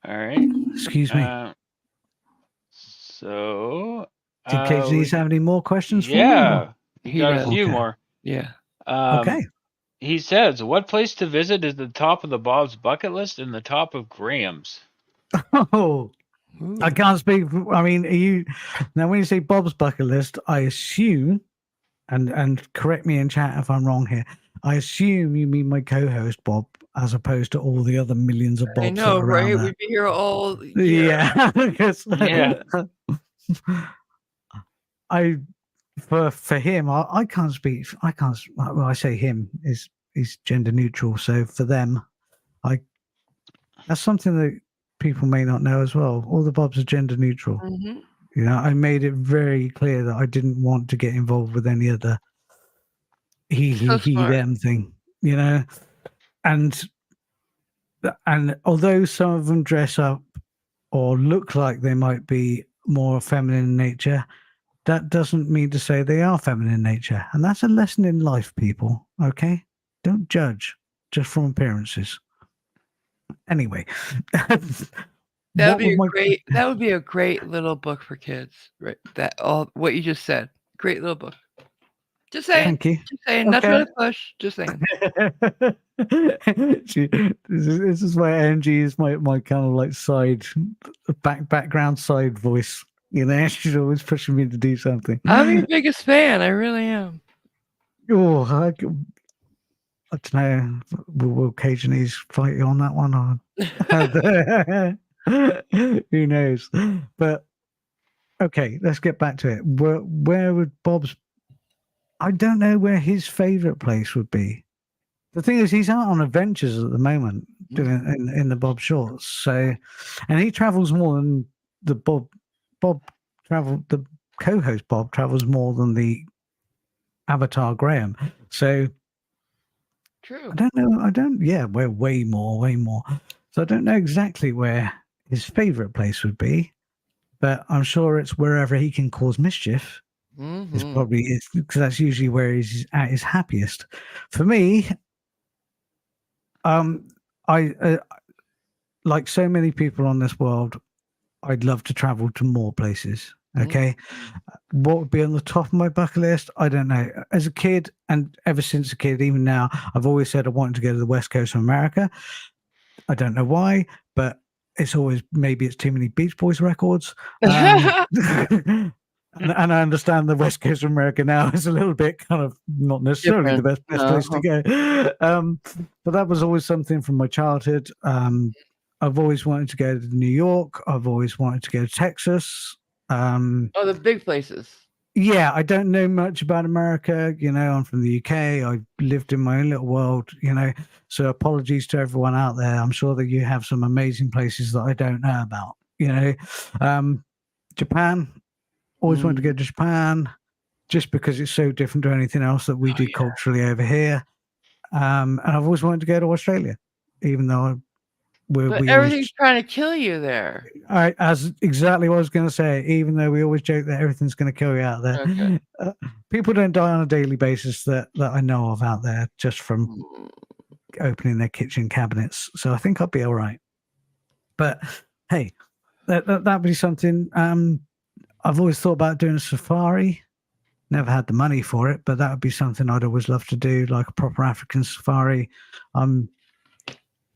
All right. Excuse me. So. Did KG's have any more questions for me? Yeah. You He got does. a few Okay. more. Yeah. Okay. He says, "What place to visit is the top of the Bob's bucket list and the top of Graham's?" Oh, Ooh. I can't speak. I mean, are you now when you say Bob's bucket list, I assume, and correct me in chat if I'm wrong here. I assume you mean my co-host Bob, as opposed to all the other millions of Bobs. I know, that are around right? there. We'd be here all year. Yeah, because Yeah. For him, I can't speak. I can't. Well, I say him is gender neutral. So for them, that's something that people may not know as well. All the Bobs are gender neutral. Mm-hmm. You know, I made it very clear that I didn't want to get involved with any other he smart. them thing. You know, and although some of them dress up or look like they might be more feminine in nature, that doesn't mean to say they are feminine in nature. And that's a lesson in life, people. Okay? Don't judge just from appearances. Anyway. That would be a great little book for kids. Right. What you just said. Great little book. Just saying. Thank you. Just saying. Not trying to push. Just saying. This is why Angie is my kind of like background side voice. You know, she's always pushing me to do something. I'm your biggest fan. I really am. Oh, I don't know. Will Cajunis fight you on that one? Or who knows? But okay, let's get back to it. Where would Bob's? I don't know where his favorite place would be. The thing is, he's out on adventures at the moment, doing in the Bob Shorts. So, and he travels more than the Bob travel. The co-host Bob travels more than the avatar Graham. So, True. I don't know. Yeah, we're way more. So I don't know exactly where his favorite place would be, but I'm sure it's wherever he can cause mischief. It's Mm-hmm. probably because that's usually where he's at his happiest. For me, I like so many people on this world, I'd love to travel to more places. Okay, what would be on the top of my bucket list? I don't know. As a kid, and ever since a kid, even now, I've always said I wanted to go to the West Coast of America. I don't know why, but it's always maybe it's too many Beach Boys records. And I understand the West Coast of America now is a little bit kind of not necessarily the best place to go. But that was always something from my childhood. I've always wanted to go to New York. I've always wanted to go to Texas. The big places. Yeah, I don't know much about America. You know, I'm from the UK. I lived in my own little world, you know. So apologies to everyone out there. I'm sure that you have some amazing places that I don't know about, you know. Japan. Always wanted to go to Japan just because it's so different to anything else that we do culturally over here. And I've always wanted to go to Australia, even though everything's trying to kill you there. As exactly what I was going to say, even though we always joke that everything's going to kill you out there. Okay. People don't die on a daily basis that I know of out there just from opening their kitchen cabinets. So I think I'll be all right. But hey, that'd be something. I've always thought about doing a safari. Never had the money for it, but that would be something I'd always love to do, like a proper African safari.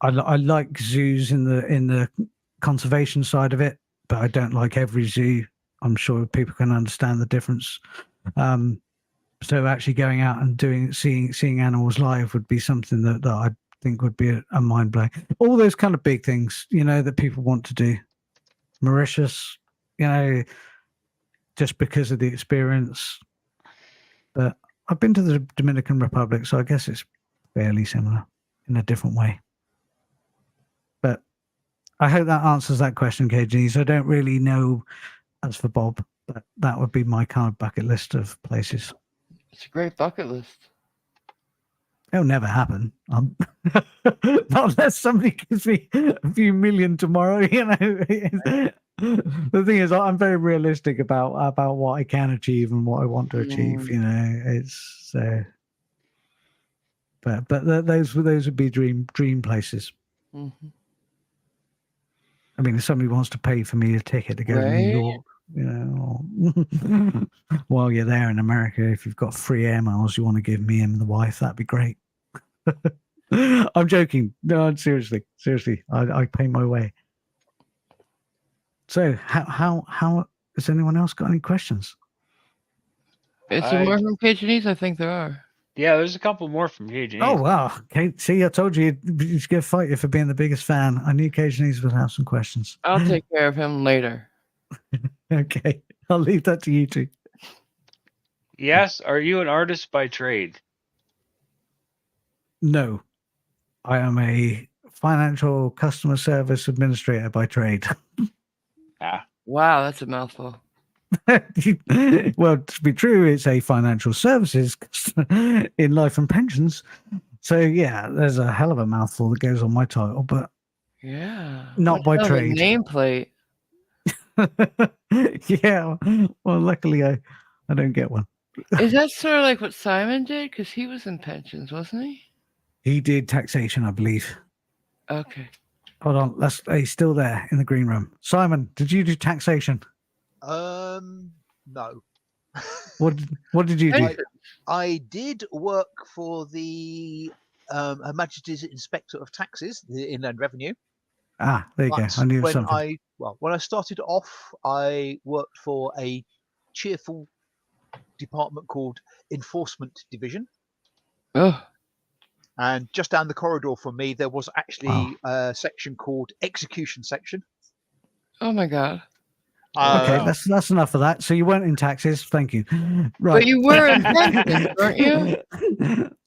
I like zoos in the conservation side of it, but I don't like every zoo. I'm sure people can understand the difference. So actually going out and seeing animals live would be something that I think would be a mind blowing. All those kind of big things, that people want to do. Mauritius, just because of the experience. But I've been to the Dominican Republic, so I guess it's fairly similar in a different way. But I hope that answers that question, KG. So I don't really know as for Bob, but that would be my kind of bucket list of places. It's a great bucket list. It'll never happen. Not unless somebody gives me a few million tomorrow. The thing is, I'm very realistic about what I can achieve and what I want to achieve. It's but those would be dream places. Mm-hmm. I mean, if somebody wants to pay for me a ticket to go to New York, while you're there in America, if you've got free air miles you want to give me and the wife, that'd be great. I'm joking. No, seriously, I pay my way. So how has anyone else got any questions? Is there more from Cajanese? I think there are. Yeah, there's a couple more from Cajanese. Oh wow. Okay, see, I told you you'd get fight you for being the biggest fan. I knew Cajanese would have some questions. I'll take care of him later. Okay, I'll leave that to you two. Yes, are you an artist by trade? No, I am a financial customer service administrator by trade. Wow, that's a mouthful. Well, to be true, it's a financial services in life and pensions. So yeah, there's a hell of a mouthful that goes on my title, but Yeah. not by What hell of a trade. Nameplate. Yeah. Well, luckily I don't get one. Is that sort of like what Simon did? Because he was in pensions, wasn't he? He did taxation, I believe. Okay. Hold on, he's still there in the green room. Simon, did you do taxation? No. What did you do? I did work for the Her Majesty's Inspector of Taxes, the Inland Revenue. Ah, there you go. But I knew when something. when I started off, I worked for a cheerful department called Enforcement Division. Oh, And just down the corridor from me, there was actually a section called Execution Section. oh my God. Okay, Uh, that's enough of that. So you weren't in taxes, thank you. Right. But you were in pensions, weren't you?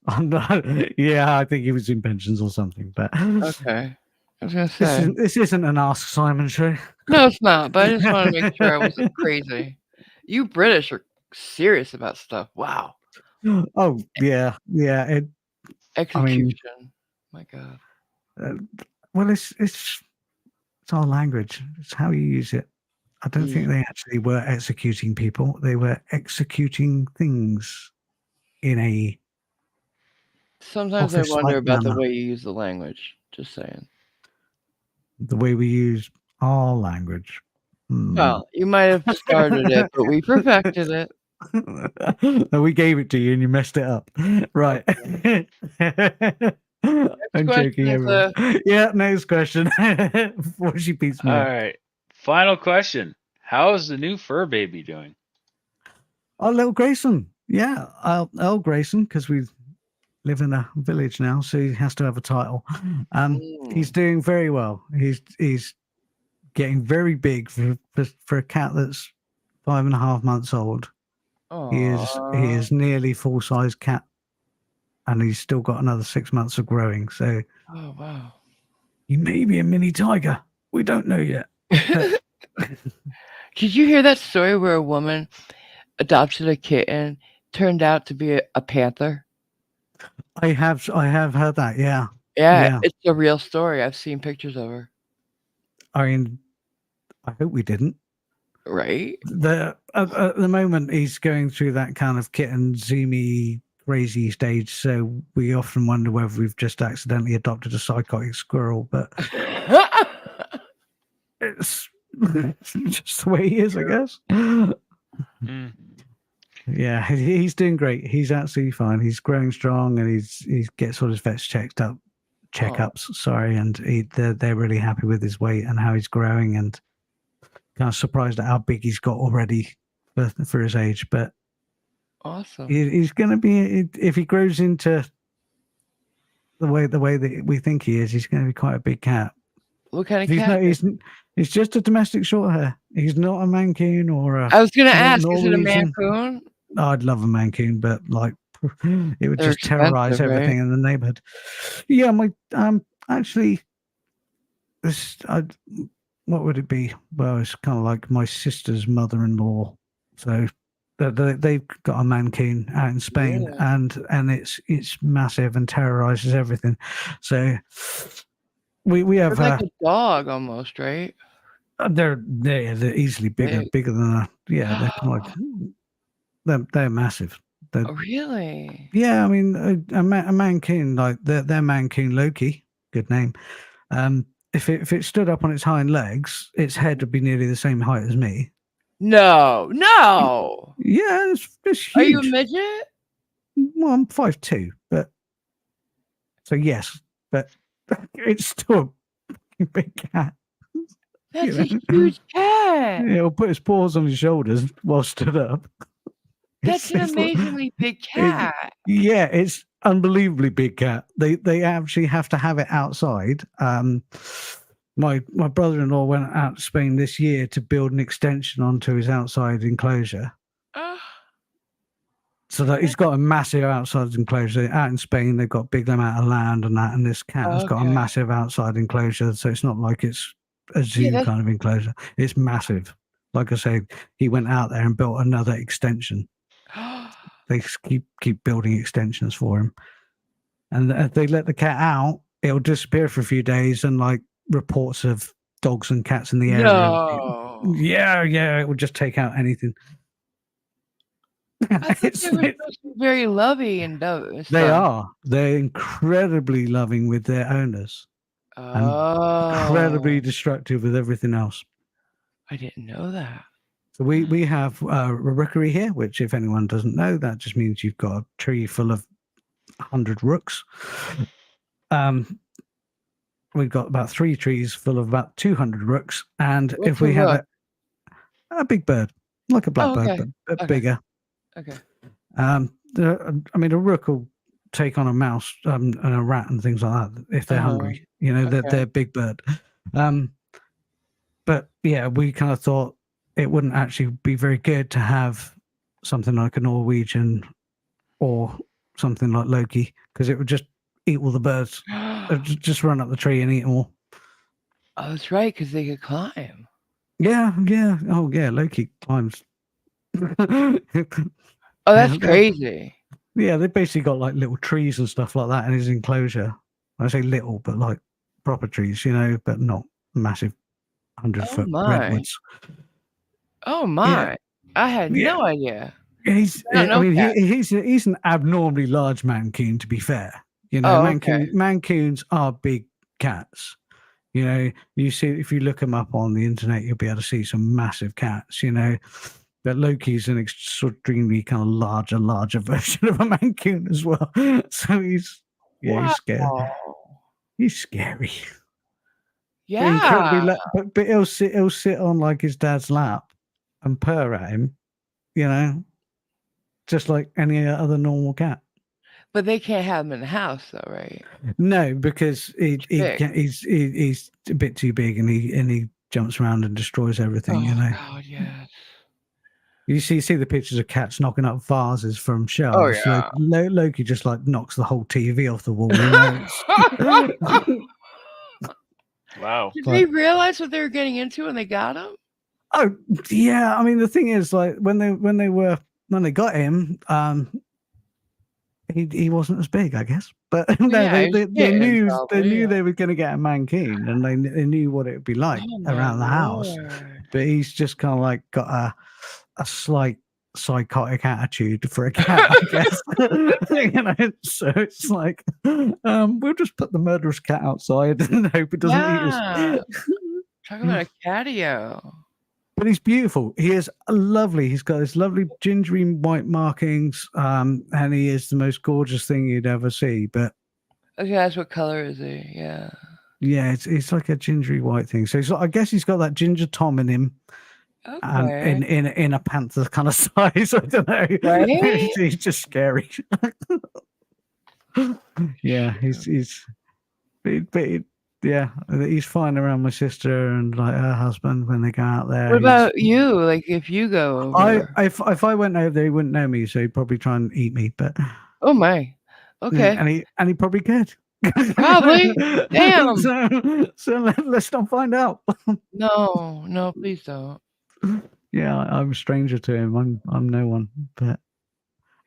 I'm not, yeah, I think he was in pensions or something. But Okay. I was going to say. this isn't an Ask Simon show. No, it's not, but I just want to make sure I wasn't crazy. You British are serious about stuff. Wow. Oh yeah. Execution. My God. Well, it's our language. It's how you use it. I don't think they actually were executing people. They were executing things in a. Sometimes I Office-like wonder about the manner. way you use the language. Just saying. The way we use our language. Well, you might have started it, but we perfected it. No, we gave it to you and you messed it up. Right. I'm joking, question is, everyone. Yeah, next question. Before she beats me All up. right. Final question. How is the new fur baby doing? Oh, little Grayson. Yeah, Earl Grayson, because we live in a village now, so he has to have a title. He's doing very well. He's getting very big for a cat that's 5.5 months old. He is nearly full size cat, and he's still got another 6 months of growing. So, Oh, wow. he may be a mini tiger. We don't know yet. Did you hear that story where a woman adopted a kitten, turned out to be a panther? I have heard that. Yeah. Yeah, it's a real story. I've seen pictures of her. I mean, I hope we didn't. Right? At the moment, he's going through that kind of kitten zoomy crazy stage. So we often wonder whether we've just accidentally adopted a psychotic squirrel. But it's just the way he is, I guess. Mm. Yeah, he's doing great. He's absolutely fine. He's growing strong, and he gets all his vets checked up checkups. Sorry, and they're really happy with his weight and how he's growing, and kind of surprised at how big he's got already for his age. But Awesome. he's going to be, if he grows into the way that we think he is, he's going to be quite a big cat. What kind of He's cat? he's just a domestic short hair. He's not a Mancoon or a. I was gonna not ask, is it a Norwegian. Mancoon? I'd love a Mancoon, but like it would They're just terrorize expensive, right? everything in the neighborhood. Yeah, my actually, what would it be? Well, it's kind of like my sister's mother-in-law. So they've got a Mancoon out in Spain, Yeah. and it's massive and terrorizes everything. So we They're have like a dog almost, right? they're easily Big. bigger than a, yeah, they're kind of like they're massive. Oh, really? Yeah, I mean a Mancoon, like their Mancoon Loki, good name. If it stood up on its hind legs, its head would be nearly the same height as me. No. Yeah, it's Are you a huge. midget? Well, I'm 5'2", but so yes, but it's still a big cat. That's You a huge cat. It'll put its paws on his shoulders while stood up. That's an It's like- amazingly big cat. Yeah, it's unbelievably big cat. They actually have to have it outside. My brother-in-law went out to Spain this year to build an extension onto his outside enclosure. Oh, So that he's got a massive outside enclosure. Out in Spain, they've got a big amount of land and that, and this cat has got a Okay. massive outside enclosure. So it's not like it's a zoo that's- kind of enclosure. It's massive. Like I said, he went out there and built another extension. They just keep building extensions for him, and if they let the cat out, it'll disappear for a few days, and like reports of dogs and cats in the area. No. Yeah, it will just take out anything. I thought It's- they were supposed to be very loving and they are. They're incredibly loving with their owners, incredibly Oh, destructive with everything else. I didn't know that. So we have a rookery here, which if anyone doesn't know, that just means you've got a tree full of 100 rooks. We've got about 3 trees full of about 200 rooks, and What's if we a have rook? a big bird, like a blackbird, okay. but Okay. bigger. Okay. I mean, a rook will take on a mouse and a rat and things like that if they're Uh-huh. hungry. You know, Okay. they're a big bird. But yeah, we kind of thought it wouldn't actually be very good to have something like a Norwegian or something like Loki, because it would just eat all the birds. It'd just run up the tree and eat them all. Oh, that's right, because they could climb. Yeah. Oh, yeah. Loki climbs. Oh, that's Yeah. crazy. Yeah, they basically got like little trees and stuff like that in his enclosure. I say little, but like proper trees, you know, but not massive 100-foot my. redwoods. Oh my! I had Yeah. no idea. He's, I don't know mean, cats. he's an abnormally large Mancoon, to be fair. You know, Oh, okay. Mancoons are big cats. You know, you see, if you look them up on the internet, you'll be able to see some massive cats, you know. But Loki's an extremely kind of larger version of a Mancoon as well. So he's scary. Wow. He's scary. But incredibly Yeah. but he'll sit on like his dad's lap and purr at him, you know, just like any other normal cat. But they can't have him in the house, though, right? No, because big. he's a bit too big, and he jumps around and destroys everything. You know, God, yes. you see the pictures of cats knocking up vases from shelves. Oh, yeah. Loki just like knocks the whole TV off the wall. You know? Wow. Did they realize what they were getting into when they got him? Oh yeah, I mean the thing is, like when they got him, he wasn't as big, I guess. But no, Yeah, he they was kitten, knew probably, yeah. they were going to get a Mancoon, and they knew what it would be like Oh, my around the house. Lord. But he's just kind of like got a slight psychotic attitude for a cat, I guess. You know, so it's like we'll just put the murderous cat outside and hope it doesn't eat Yeah. us. Talk about a catio. But he's beautiful. He is lovely. He's got his lovely gingery white markings, and he is the most gorgeous thing you'd ever see. But Okay, that's what color is he? Yeah. Yeah, it's like a gingery white thing. So I guess he's got that Ginger Tom in him, and Okay. in a panther kind of size. I don't know. Right? He's just scary. Yeah, yeah, he's fine around my sister and like her husband when they go out there. What about you? Like, if you go over? If I went over there, he wouldn't know me, so he'd probably try and eat me. But Oh my. Okay. and he probably could. Probably. Damn. So let's not find out. No, please don't. Yeah, I'm a stranger to him. I'm no one, but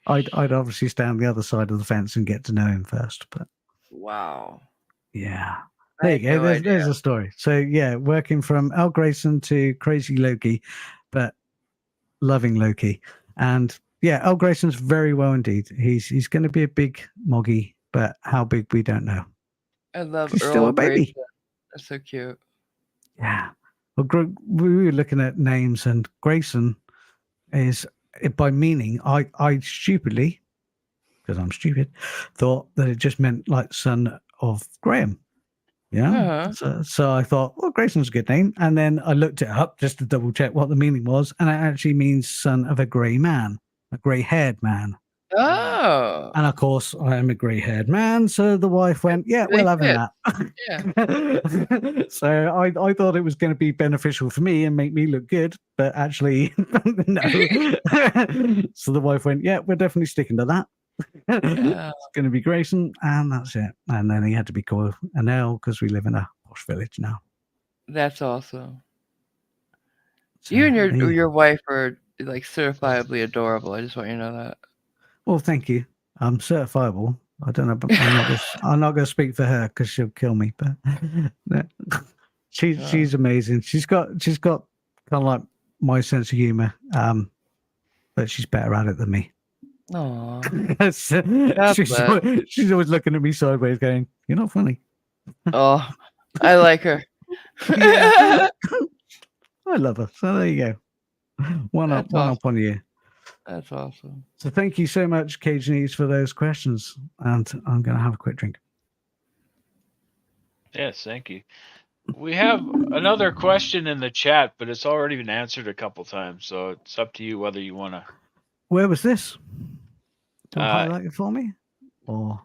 I'd obviously stay on the other side of the fence and get to know him first. But Wow. yeah, I there had you go. no There's idea. a story. So yeah, working from Al Grayson to Crazy Loki, but loving Loki, and yeah, Al Grayson's very well indeed. He's going to be a big moggy, but how big we don't know. I love He's Earl still a baby. Grayson. That's so cute. Yeah. Well, we were looking at names, and Grayson is by meaning. I stupidly, because I'm stupid, thought that it just meant like son of Graham. Yeah. Uh-huh. So I thought, well, Grayson's a good name, and then I looked it up just to double check what the meaning was, and it actually means son of a grey man, a grey-haired man. Oh. And of course, I am a grey-haired man, so the wife went, "Yeah, They we'll have fit. that." Yeah. So I thought it was going to be beneficial for me and make me look good, but actually, no. So the wife went, "Yeah, we're definitely sticking to that. Yeah. It's going to be Grayson, and that's it." And then he had to be called an L because we live in a posh village now. That's awesome. So, You and yeah. your wife are like certifiably adorable. I just want you to know that. Well, thank you. I'm certifiable. I don't know, but I'm not going to speak for her because she'll kill me. But no. she's amazing. She's got kind of like my sense of humor, but she's better at it than me. Aww. She's always looking at me sideways, going, "You're not funny." Oh, I like her. Yeah. I love her. So there you go. One up on you. That's awesome. So thank you so much, Cage Needs, for those questions. And I'm going to have a quick drink. Yes, thank you. We have another question in the chat, but it's already been answered a couple times, so it's up to you whether you want to. Where was this? Do you highlight it for me? Or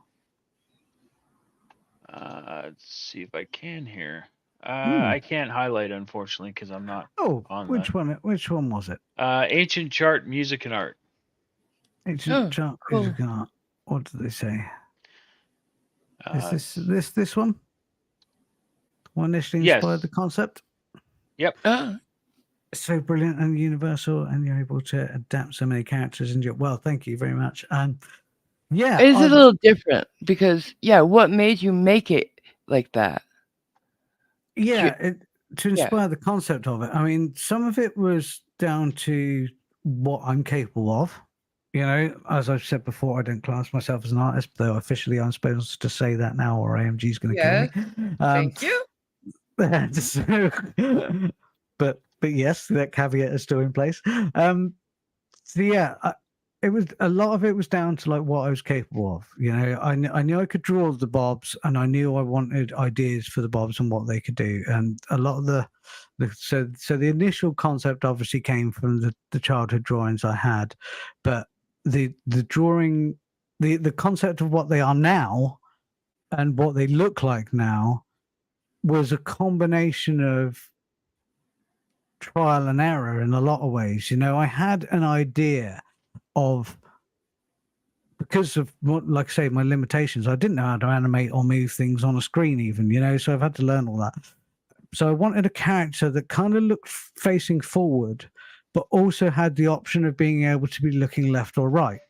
let's see if I can here. I can't highlight, unfortunately, because I'm not. On which one? Which one was it? Ancient Chart Music and Art. Ancient Chart Music and Art. What did they say? Is this one? One initially inspired the concept? Yep. It's so brilliant and universal, and you're able to adapt so many characters into it. Well, thank you very much. Yeah, it's a little different because what made you make it like that? Yeah, to inspire the concept of it. I mean, some of it was down to what I'm capable of. You know, as I've said before, I don't class myself as an artist, though officially I'm supposed to say that now, or AMG's going to kill me. Thank you. But yes, that caveat is still in place. So yeah, it was a lot of it was down to like what I was capable of. You know, I knew I could draw the bobs, and I knew I wanted ideas for the bobs and what they could do. And a lot of so the initial concept obviously came from the childhood drawings I had, but the drawing, the concept of what they are now and what they look like now was a combination of trial and error in a lot of ways. You know, I had an idea of, because of what, like I say, my limitations, I didn't know how to animate or move things on a screen even, you know, so I've had to learn all that. So I wanted a character that kind of looked facing forward, but also had the option of being able to be looking left or right.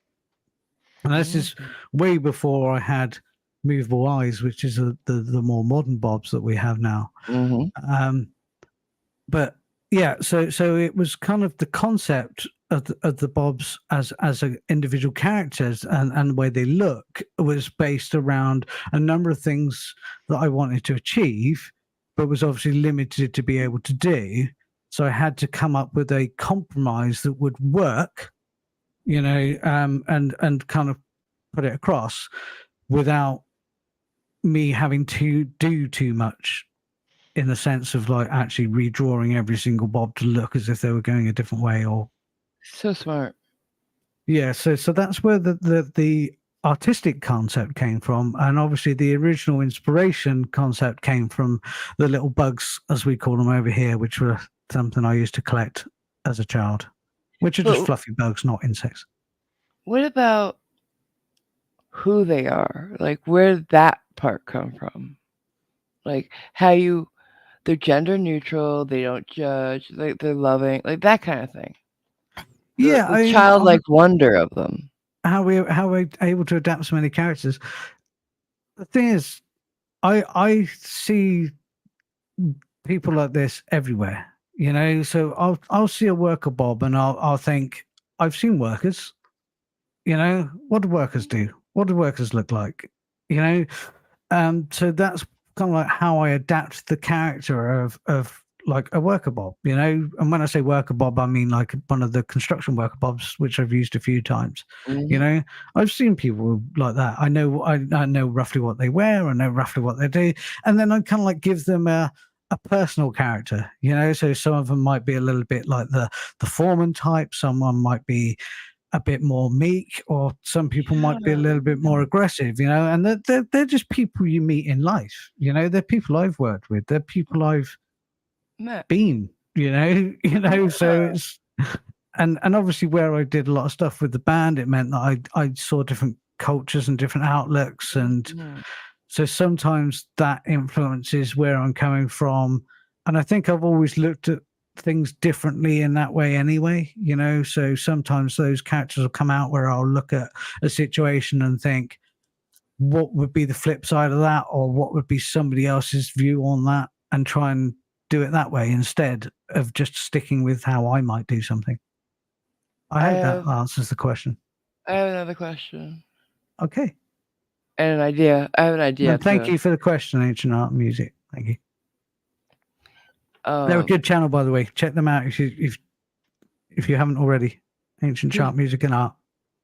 And this is way before I had movable eyes, which is the more modern bobs that we have now. But yeah, so it was kind of the concept of the bobs as individual characters and the way they look was based around a number of things that I wanted to achieve, but was obviously limited to be able to do. So I had to come up with a compromise that would work, you know, and kind of put it across without me having to do too much in the sense of like actually redrawing every single Bob to look as if they were going a different way. Or So smart. yeah, so that's where the artistic concept came from, and obviously the original inspiration concept came from the little bugs, as we call them over here, which were something I used to collect as a child, which are just But- fluffy bugs, not insects. What about who they are? Like, where did that part come from? Like, how they're gender neutral, they don't judge, like they're loving, like that kind of thing. Yeah, the childlike wonder of them. How we're able to adapt so many characters. The thing is, I see people like this everywhere, you know. So I'll see a worker Bob, and I'll think, I've seen workers. You know, what do workers do? What do workers look like? You know, so that's kind of like how I adapt the character of like a worker Bob. You know, and when I say worker Bob, I mean like one of the construction worker Bobs, which I've used a few times. You know, I've seen people like that. I know roughly what they wear. I know roughly what they do, and then I kind of like give them a personal character. You know, so some of them might be a little bit like the foreman type. Someone might be a bit more meek, or some people might be a little bit more aggressive, you know, and they're just people you meet in life, you know. They're people I've worked with, they're people I've been, you know, so it's and obviously where I did a lot of stuff with the band, it meant that I saw different cultures and different outlooks, and so sometimes that influences where I'm coming from, and I think I've always looked at things differently in that way anyway, you know. So sometimes those characters will come out where I'll look at a situation and think, what would be the flip side of that, or what would be somebody else's view on that, and try and do it that way instead of just sticking with how I might do something. I hope that answers the question. I have another question. Okay. And an idea. I have an idea. Well, thank you for the question, Ancient Art and Music. Thank you. They're a good channel, by the way. Check them out if you haven't already. Ancient Chart Music and Art.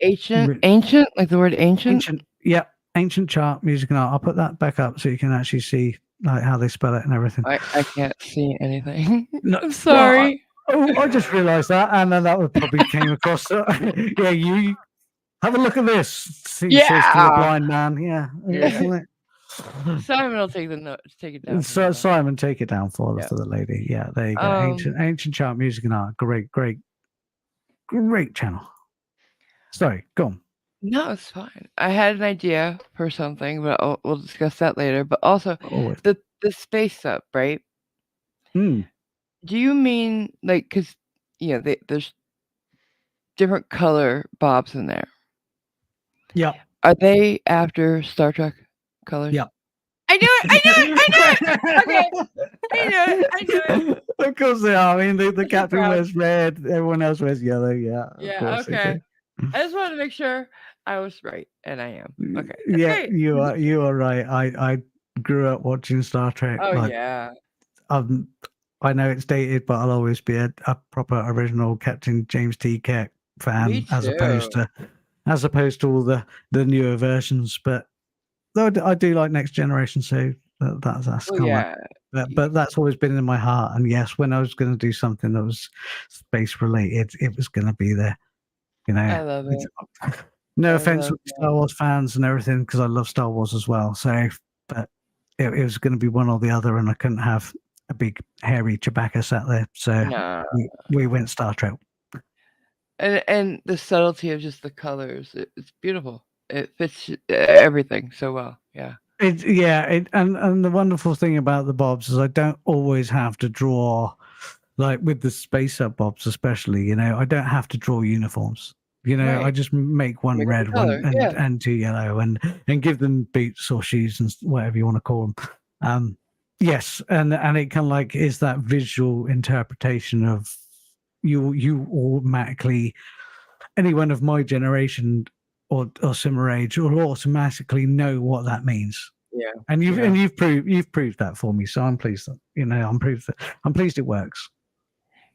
Ancient, like the word ancient. Ancient, yeah. Ancient Chart Music and Art. I'll put that back up so you can actually see like how they spell it and everything. I can't see anything. No, I'm sorry. I just realised that, and then that would probably came across. Yeah, you have a look at this. See, says to the blind man. Yeah. Simon will take the note. Take it down. So Simon, take it down for the lady. Yeah, there you go. Ancient Chart Music and Art. Great channel. Sorry, go on. No, it's fine. I had an idea for something, but we'll discuss that later. But also, the space up, right? Do you mean like, because there's different color Bobs in there? Yeah. Are they after Star Trek colors? Yeah. I knew it. Okay. I knew it. Of course they are. I mean, the captain wears red. Everyone else wears yellow. Yeah. Yeah. Okay. I just wanted to make sure I was right, and I am. Okay. Yeah, great. you are right. I grew up watching Star Trek. Oh yeah. I know it's dated, but I'll always be a proper original Captain James T. Kirk fan, as opposed to all the newer versions. But though I do like Next Generation, so that's kind of like, but that's always been in my heart. And yes, when I was going to do something that was space related, it was going to be there. You know, I love it. No offense with Star Wars fans and everything, because I love Star Wars as well. So, but it was going to be one or the other, and I couldn't have a big hairy Chewbacca sat there. So we went Star Trek. And the subtlety of just the colors, it's beautiful. It fits everything so well. Yeah. And the wonderful thing about the Bobs is I don't always have to draw, like with the Space Up Bobs especially, you know, I don't have to draw uniforms. You know, I just make one red, one and two yellow, and give them boots or shoes and whatever you want to call them. Yes, and it kind of like is that visual interpretation of you automatically, anyone of my generation or similar age will automatically know what that means. Yeah, and you've proved that for me, so I'm pleased that I'm pleased it works.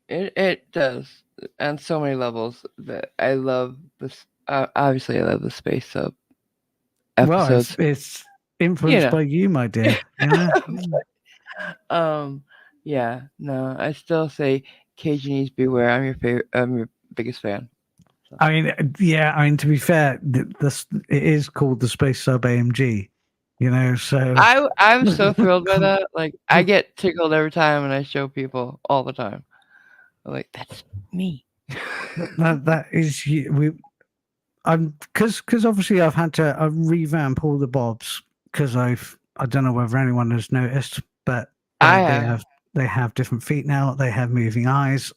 It does on so many levels. That I love this. Obviously, I love the Space Up episodes. Well, influenced know. by you, my dear. Yeah. Yeah, no, I still say Cajunese beware. I'm your favorite. I'm your biggest fan. I mean, yeah. I mean, to be fair, it is called the Space Sub AMG. You know, so I'm so thrilled by that. Like I get tickled every time when I show people all the time. I'm like, that's me. that is I'm because obviously I've had to revamp all the bobs because I don't know whether anyone has noticed, but I they have. they have different feet now. They have moving eyes.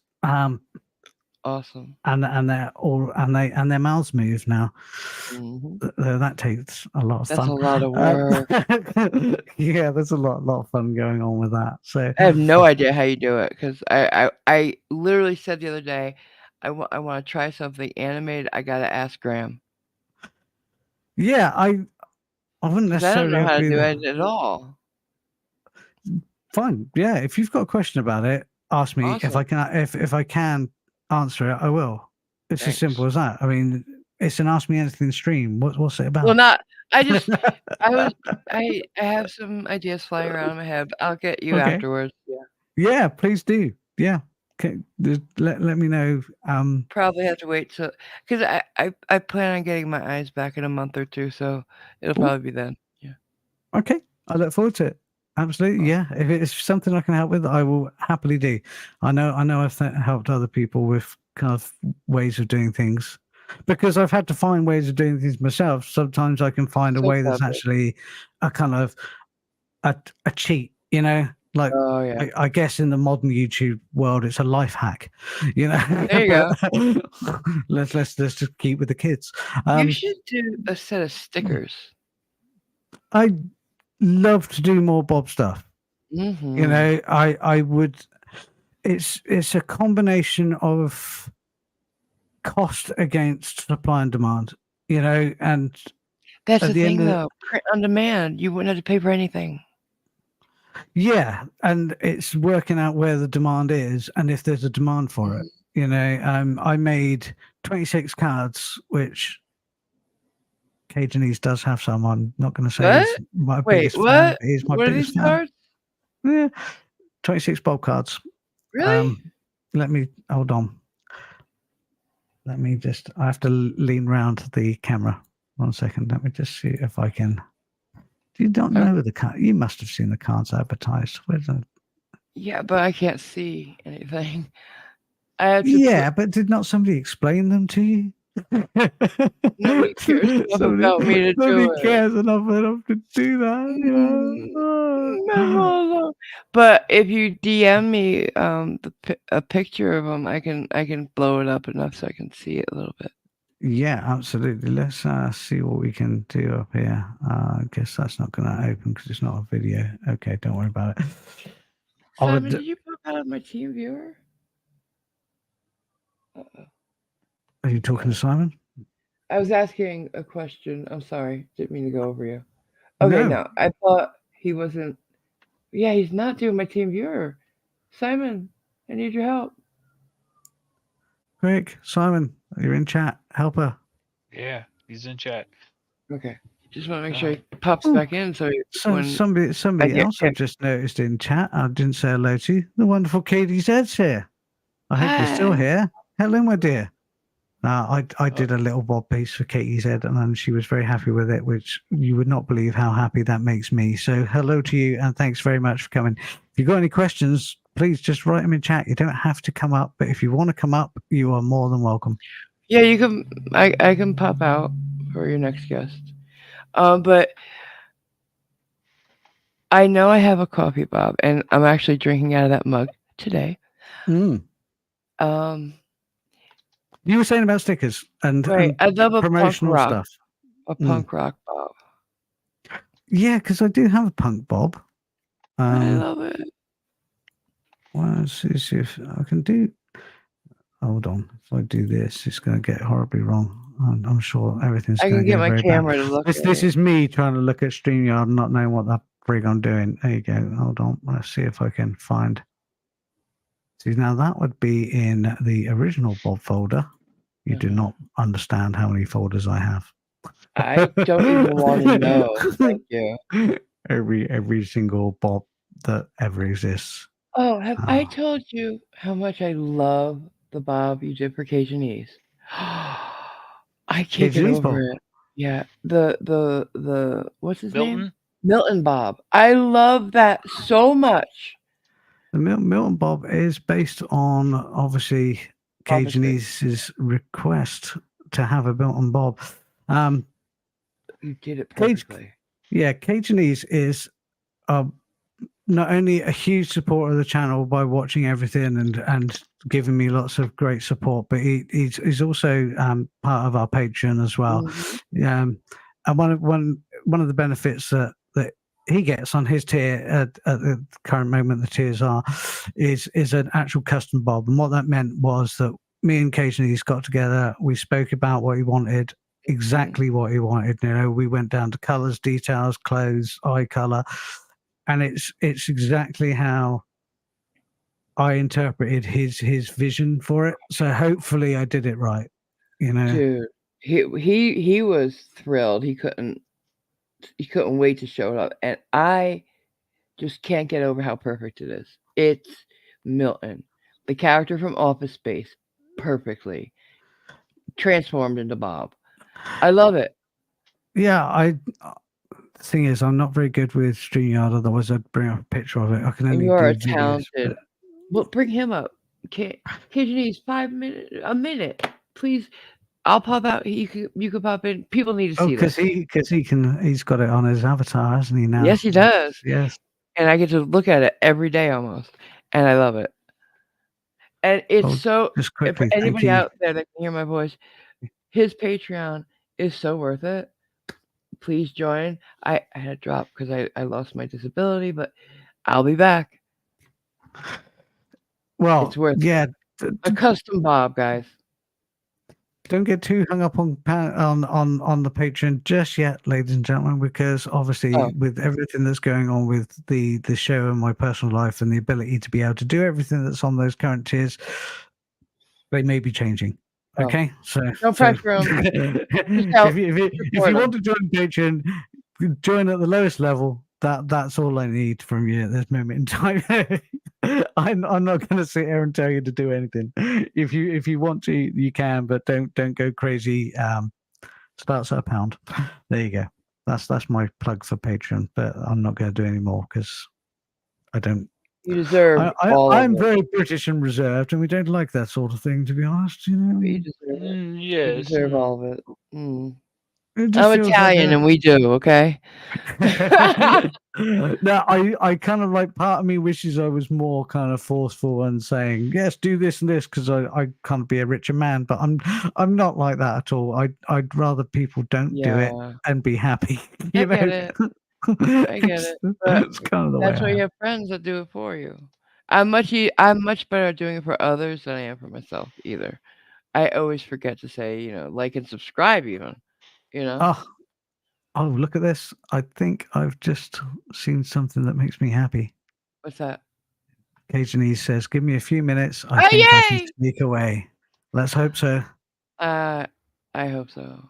Awesome. And they're all and their mouths move now. hmm That takes a lot of That's fun. a lot of work. Yeah, there's a lot of fun going on with that. So I have no idea how you do it because I literally said the other day, I want to try something animated. I gotta ask Graham yeah, I wouldn't 'cause I don't necessarily know how to be do it at all. fine. Yeah, if you've got a question about it, ask me. If I Awesome. can, if I can answer it, I will. It's as simple Thanks. as that. I mean, it's an ask me anything stream. What's it about? Well, not. I just. I have some ideas flying around in my head. But I'll get you Okay. afterwards. Yeah. Yeah, please do. Yeah. Okay. Let me know. Probably have to wait till because I plan on getting my eyes back in a month or two, so it'll probably be then. Yeah. Okay. I look forward to it. Absolutely. Yeah. If it's something I can help with, I will happily do. I know I've helped other people with kind of ways of doing things because I've had to find ways of doing things myself. Sometimes I can find a So way that's clever. actually a kind of a cheat, you know, like Oh yeah. I guess in the modern YouTube world, it's a life hack, you know. There you go. But let's just keep with the kids. You should do a set of stickers. I love to do more Bob stuff. Mm-hmm. You know, I would. It's a combination of cost against supply and demand. You know, and That's at the the thing, end of though. Print on demand. You wouldn't have to pay for anything. yeah, and it's working out where the demand is and if there's a demand for it. You know, I made 26 cards, which Cajunese does have some. I'm not going to say What? he's my Wait, biggest fan. what? But he's my What are biggest these fan. cards? Yeah, 26 Bob cards. Really? Let me hold on. Let me just. I have to lean round the camera. 1 second. Let me just see if I can. You don't know the card. You must have seen the cards advertised. Where's the... Yeah, but I can't see anything. I have to. Yeah, but did not somebody explain them to you? Nobody cares enough about me to do Nobody it. cares enough to do that. You know? But if you DM me a picture of them, I can blow it up enough so I can see it a little bit. Yeah, absolutely. Let's see what we can do up here. I guess that's not going to open because it's not a video. Okay, don't worry about it. Simon, did you pop out of my team viewer? Uh-oh. Are you talking to Simon? I was asking a question. I'm sorry. Didn't mean to go over you. Okay, no. I thought he wasn't. Yeah, he's not doing my team viewer. Simon, I need your help. Quick, Simon, you're in chat. Help her. Yeah, he's in chat. Okay. Just want to make sure he pops back in. So somebody else I've just noticed in chat. I didn't say hello to you. The wonderful Katie Zed's here. I hope you're still here. Hello, my dear. I did a little Bob piece for Katie Zed, and she was very happy with it, which you would not believe how happy that makes me. So hello to you, and thanks very much for coming. If you've got any questions, please just write them in chat. You don't have to come up, but if you want to come up, you are more than welcome. Yeah, you can. I can pop out for your next guest. But I know I have a coffee, Bob, and I'm actually drinking out of that mug today. You were saying about stickers and, right. I love a promotional punk rock, stuff. A punk rock Bob. Yeah, because I do have a punk Bob. I love it. Well, let's see if I can do. Hold on. If I do this, it's going to get horribly wrong. I'm sure everything's going to get very bad. I can get my camera to look at this is me trying to look at StreamYard and not knowing what the frig I'm doing. There you go. Hold on. Let's see if I can find. See, now that would be in the original Bob folder. You do not understand how many folders I have. I don't even want to know. Thank you. Every single Bob that ever exists. Oh, have I Oh. told you how much I love the Bob you did for Cajunese? I can't get Cajunese over Bob. it. Yeah, the what's his name? Milton? Milton Bob. I love that so much. The Milton Bob is based on obviously Bob is great. Cajunese's request to have a Milton Bob. You did it Cage- perfectly. Yeah, Cajuneese is not only a huge supporter of the channel by watching everything and giving me lots of great support, but he's also part of our Patreon as well. Mhm. And one of the benefits that he gets on his tier at the current moment, the tiers are, is an actual custom Bob. And what that meant was that me and Cajuneese got together, we spoke about what he wanted, exactly what he wanted. You know, we went down to colors, details, clothes, eye color, and it's exactly how I interpreted his vision for it. So hopefully I did it right. You know, Dude, he was thrilled. He couldn't wait to show it up, and I just can't get over how perfect it is. It's Milton, the character from Office Space, perfectly transformed into Bob. I love it. yeah. The thing is, I'm not very good with StreamYard. Otherwise, I'd bring up a picture of it. I can only You are a do videos. talented. Well, bring him up. Cajuneese, a minute, please. I'll pop out. You could pop in. People need to see this. Because he's got it on his avatar, hasn't he now? Yes, he does. Yes. And I get to look at it every day almost, and I love it. And it's so. Just If quickly, thank anybody you. out there that can hear my voice, his Patreon is so worth it. Please join. I had to drop because I lost my disability, but I'll be back. Well, It's worth yeah. a custom Bob, guys. Don't get too hung up on the Patreon just yet, ladies and gentlemen, because obviously with everything that's going on with the show and my personal life and the ability to be able to do everything that's on those current tiers, they may be changing. Okay, so no pressure. If you want to join Patreon, join at the lowest level. That's all I need from you at this moment in time. I'm not going to sit here and tell you to do anything. If you want to, you can, but don't go crazy. Starts at £1. There you go. That's my plug for Patreon. But I'm not going to do any more because I don't. You deserve all I'm of it. very British and reserved, and we don't like that sort of thing, to be honest. You know. You deserve it. Yes. You deserve all of it. Mm. It I'm feels Italian, and we do. Okay. No, I kind of like, part of me wishes I was more kind of forceful and saying yes, do this and this, because I can't be a richer man, but I'm not like that at all. I'd rather people don't do it and be happy. I get it. I get it. That's kind of the way. That's why you have friends that do it for you. I'm much better at doing it for others than I am for myself. Either. I always forget to say, like and subscribe, even. Oh, look at this. I think I've just seen something that makes me happy. What's that? Cajuneese says, give me a few minutes. I think I can sneak away. Let's hope so. I hope so.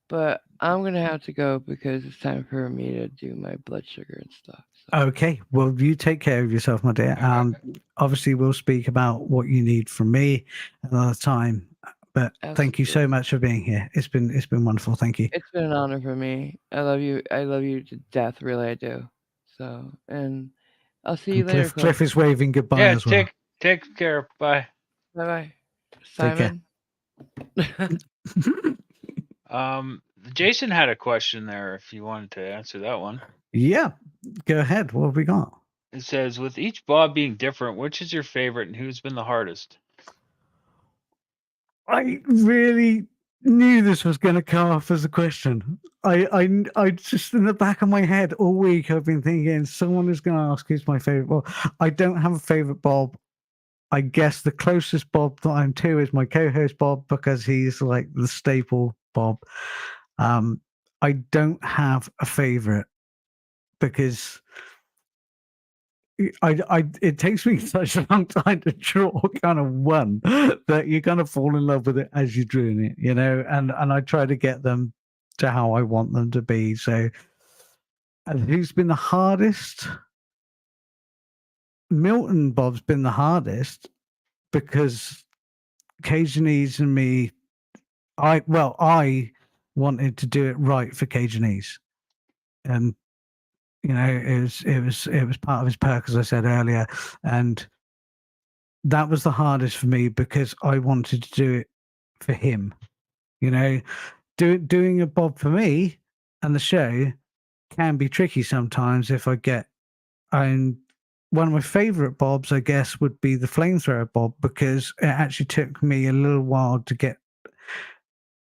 But I'm going to have to go because it's time for me to do my blood sugar and stuff. So. Okay. Well, you take care of yourself, my dear. Obviously, we'll speak about what you need from me another time. But thank you so much for being here. It's been wonderful. Thank you. It's been an honor for me. I love you. I love you to death. Really, I do. So, and I'll see you later. Cliff is waving goodbye as well. Take care. Bye. Bye. Simon. Take care. Jason had a question there. If you wanted to answer that one. Yeah, go ahead. What have we got? It says, with each Bob being different, which is your favorite and who's been the hardest? I really knew this was going to come up as a question. I just, in the back of my head all week, I've been thinking someone is going to ask who's my favorite Bob. I don't have a favorite Bob. I guess the closest Bob that I'm to is my co-host Bob, because he's like the staple Bob. I don't have a favorite because it takes me such a long time to draw kind of one that you kind of fall in love with it as you're doing it, and I try to get them to how I want them to be. So, and who's been the hardest? Milton Bob's been the hardest because Cajunese and me, I wanted to do it right for Cajunese, and it was part of his perk, as I said earlier, and that was the hardest for me because I wanted to do it for him. Doing a bob for me and the show can be tricky sometimes if I get. And one of my favorite bobs, I guess, would be the flamethrower bob because it actually took me a little while to get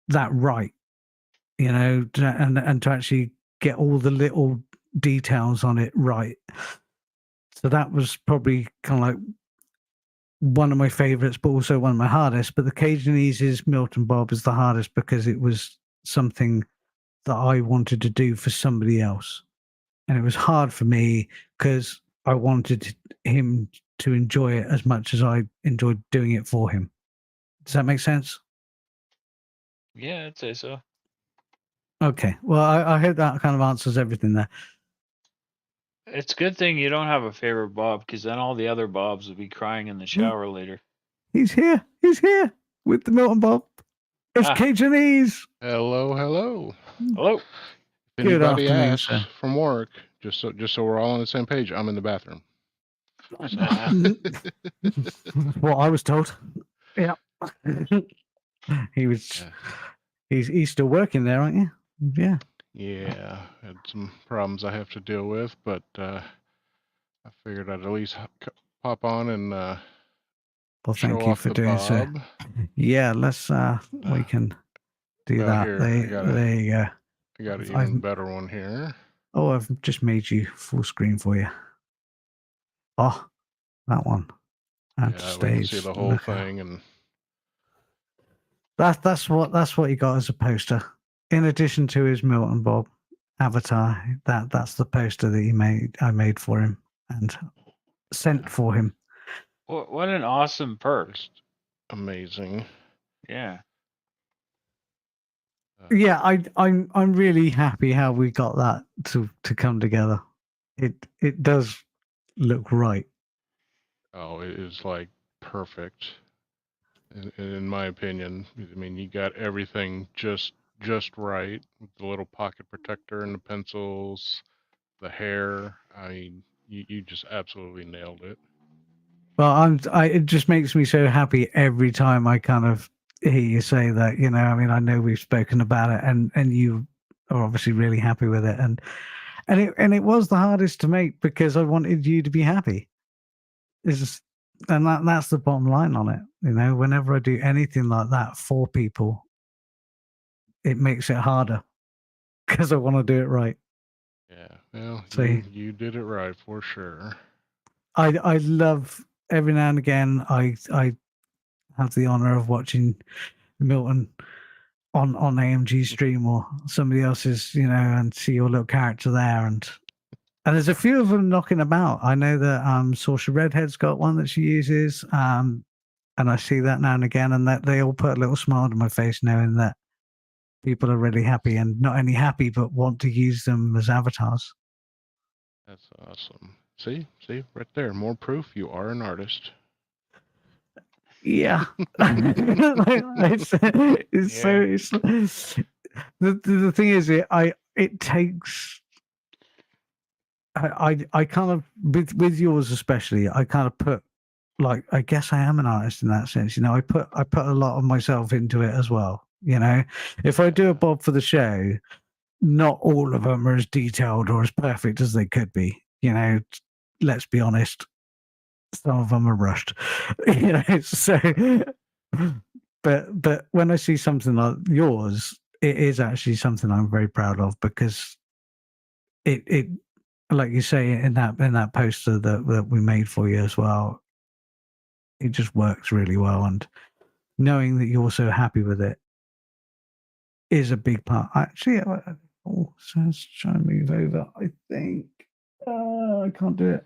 that right, and to actually get all the little details on it right. So that was probably kind of like one of my favorites, but also one of my hardest. But the Cajunese Milton Bob is the hardest because it was something that I wanted to do for somebody else. And it was hard for me because I wanted him to enjoy it as much as I enjoyed doing it for him. Does that make sense? Yeah, I'd say so. Okay. Well, I hope that kind of answers everything there. It's a good thing you don't have a favorite Bob, because then all the other Bobs would be crying in the shower later. He's here. He's here with the Milton Bob. It's Cajunese. Hello, hello. Hello. If Good anybody afternoon, asks sir. from work, just so we're all on the same page, I'm in the bathroom. What I was told. Yeah. He was. Yeah. He's still working there, aren't you? Yeah. Yeah, had some problems I have to deal with, but I figured I'd at least pop on and Well, show thank you off for the doing so. Bob. Yeah, let's. We can do Well, that. here, There you go. I got an I've- even better one here. Oh, I've just made you full screen for you. Oh, that one. And Yeah, we can see stage. the whole Look out. thing, and That's what he got as a poster. In addition to his Milton Bob avatar, that's the poster that I made for him and sent for him. What an awesome perk. amazing. Yeah. Yeah, I'm really happy how we got that to come together. It does look right. Oh, it is like perfect. In my opinion, I mean, you got everything just right with the little pocket protector and the pencils, the hair. I mean, you just absolutely nailed it. Well, it just makes me so happy every time I kind of hear you say that. I mean, I know we've spoken about it, and you are obviously really happy with it, and it was the hardest to make because I wanted you to be happy. That's the bottom line on it. Whenever I do anything like that for people, it makes it harder because I want to do it right. Yeah, well, So- you did it right for sure. I love every now and again. I have the honor of watching Milton on AMG stream or somebody else's, and see your little character there, and there's a few of them knocking about. I know that Sorcerer Redhead's got one that she uses, and I see that now and again, and that they all put a little smile on my face knowing that people are really happy, and not only happy but want to use them as avatars. That's awesome. See, right there, more proof you are an artist. Yeah. it's the thing is, it takes. I kind of with yours especially. I kind of put, like, I guess I am an artist in that sense. I put a lot of myself into it as well. If I do a bob for the show, not all of them are as detailed or as perfect as they could be. Let's be honest. Some of them are rushed, so. But when I see something like yours, it is actually something I'm very proud of because it like you say in that poster that we made for you as well, it just works really well, and knowing that you're so happy with it is a big part. Actually, so let's try and move over. I think I can't do it.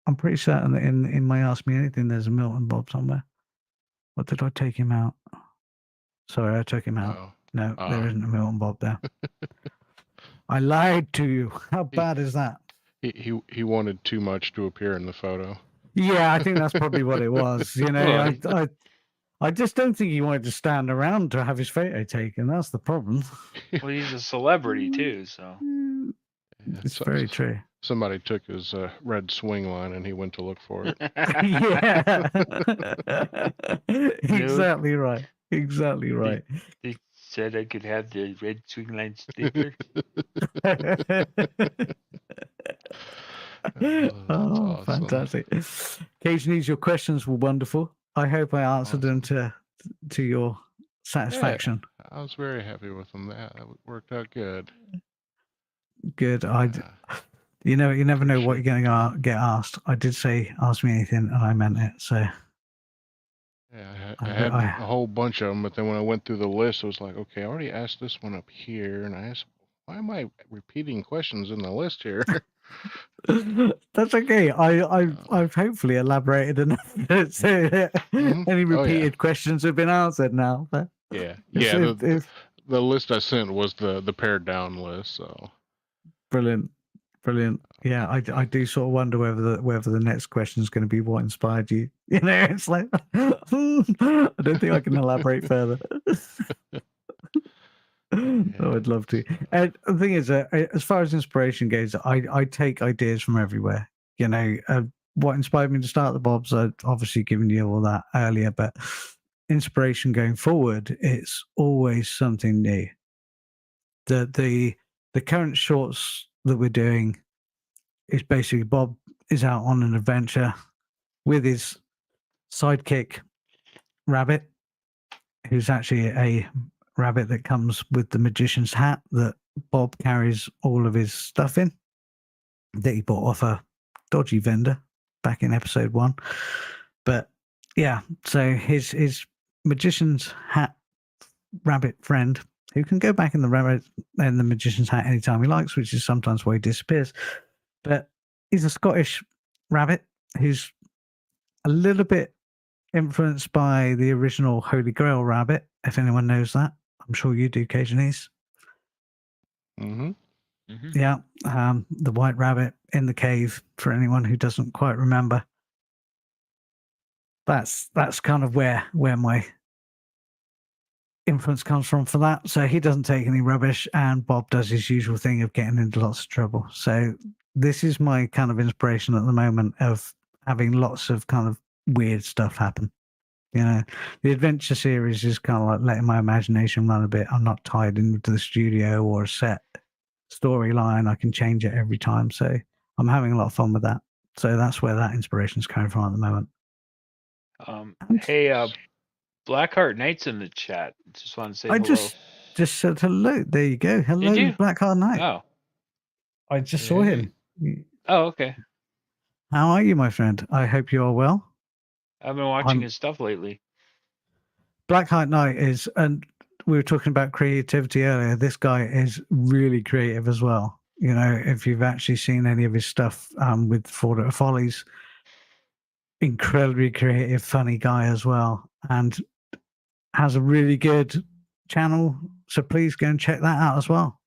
I'm pretty certain that in my Ask Me Anything there's a Milton Bob somewhere. What did I take him out? Sorry, I took him out. Oh, No, there Ah. isn't a Milton Bob there. I lied to you. How He- bad is that? He wanted too much to appear in the photo. Yeah, I think that's probably what it was. You know, Well, I just don't think he wanted to stand around to have his photo taken. That's the problem. well, he's a celebrity too, so. It's So- very true. Somebody took his red swing line and he went to look for it. Yeah. Exactly right. Exactly right. They said I could have the red swing line sticker. That's Oh, awesome. fantastic. Occasionally, your questions were wonderful. I hope I answered them to your satisfaction. I was very happy with them. That worked out good. Good. Uh, You never know what appreciate you're going to get asked. I did say, ask me anything, and I meant it. So, Yeah, I- I had I- a whole bunch of them, but then when I went through the list, I was like, okay, I already asked this one up here, and I asked, why am I repeating questions in the list here? that's okay. I've hopefully elaborated enough so that Mhm. any Oh, yeah. repeated questions have been answered now. But Yeah, if- yeah. if- The list I sent was the pared down list. So Brilliant. Yeah, I do sort of wonder whether the next question is going to be what inspired you. You know, it's like I don't think I can elaborate further. Oh, I'd love to. And the thing is, as far as inspiration goes, I take ideas from everywhere. You know, what inspired me to start the Bobs, I've obviously given you all that earlier, but inspiration going forward, it's always something new. The current shorts that we're doing is basically Bob is out on an adventure with his sidekick Rabbit, who's actually a rabbit that comes with the magician's hat that Bob carries all of his stuff in, that he bought off a dodgy vendor back in episode 1. But yeah, so his magician's hat rabbit friend, who can go back in the magician's hat anytime he likes, which is sometimes where he disappears. But he's a Scottish rabbit who's a little bit influenced by the original Holy Grail rabbit, if anyone knows that. I'm sure you do, Cajanese. mm-hmm. Yeah, the white rabbit in the cave, for anyone who doesn't quite remember. That's kind of where my influence comes from for that. So he doesn't take any rubbish, and Bob does his usual thing of getting into lots of trouble. So this is my kind of inspiration at the moment of having lots of kind of weird stuff happen. You know, the adventure series is kind of like letting my imagination run a bit. I'm not tied into the studio or a set storyline. I can change it every time. So I'm having a lot of fun with that. So that's where that inspiration is coming from at the moment. Hey, Blackheart Knight's in the chat. Just want to say I hello. just said hello. There you go. Hello, you? Blackheart Knight. Oh. I just saw him. Oh, okay. How are you, my friend? I hope you are well. I've been watching I'm- his stuff lately. Blackheart Knight is, and we were talking about creativity earlier. This guy is really creative as well. You know, if you've actually seen any of his stuff with Ford of Follies, incredibly creative, funny guy as well, and has a really good channel. So please go and check that out as well.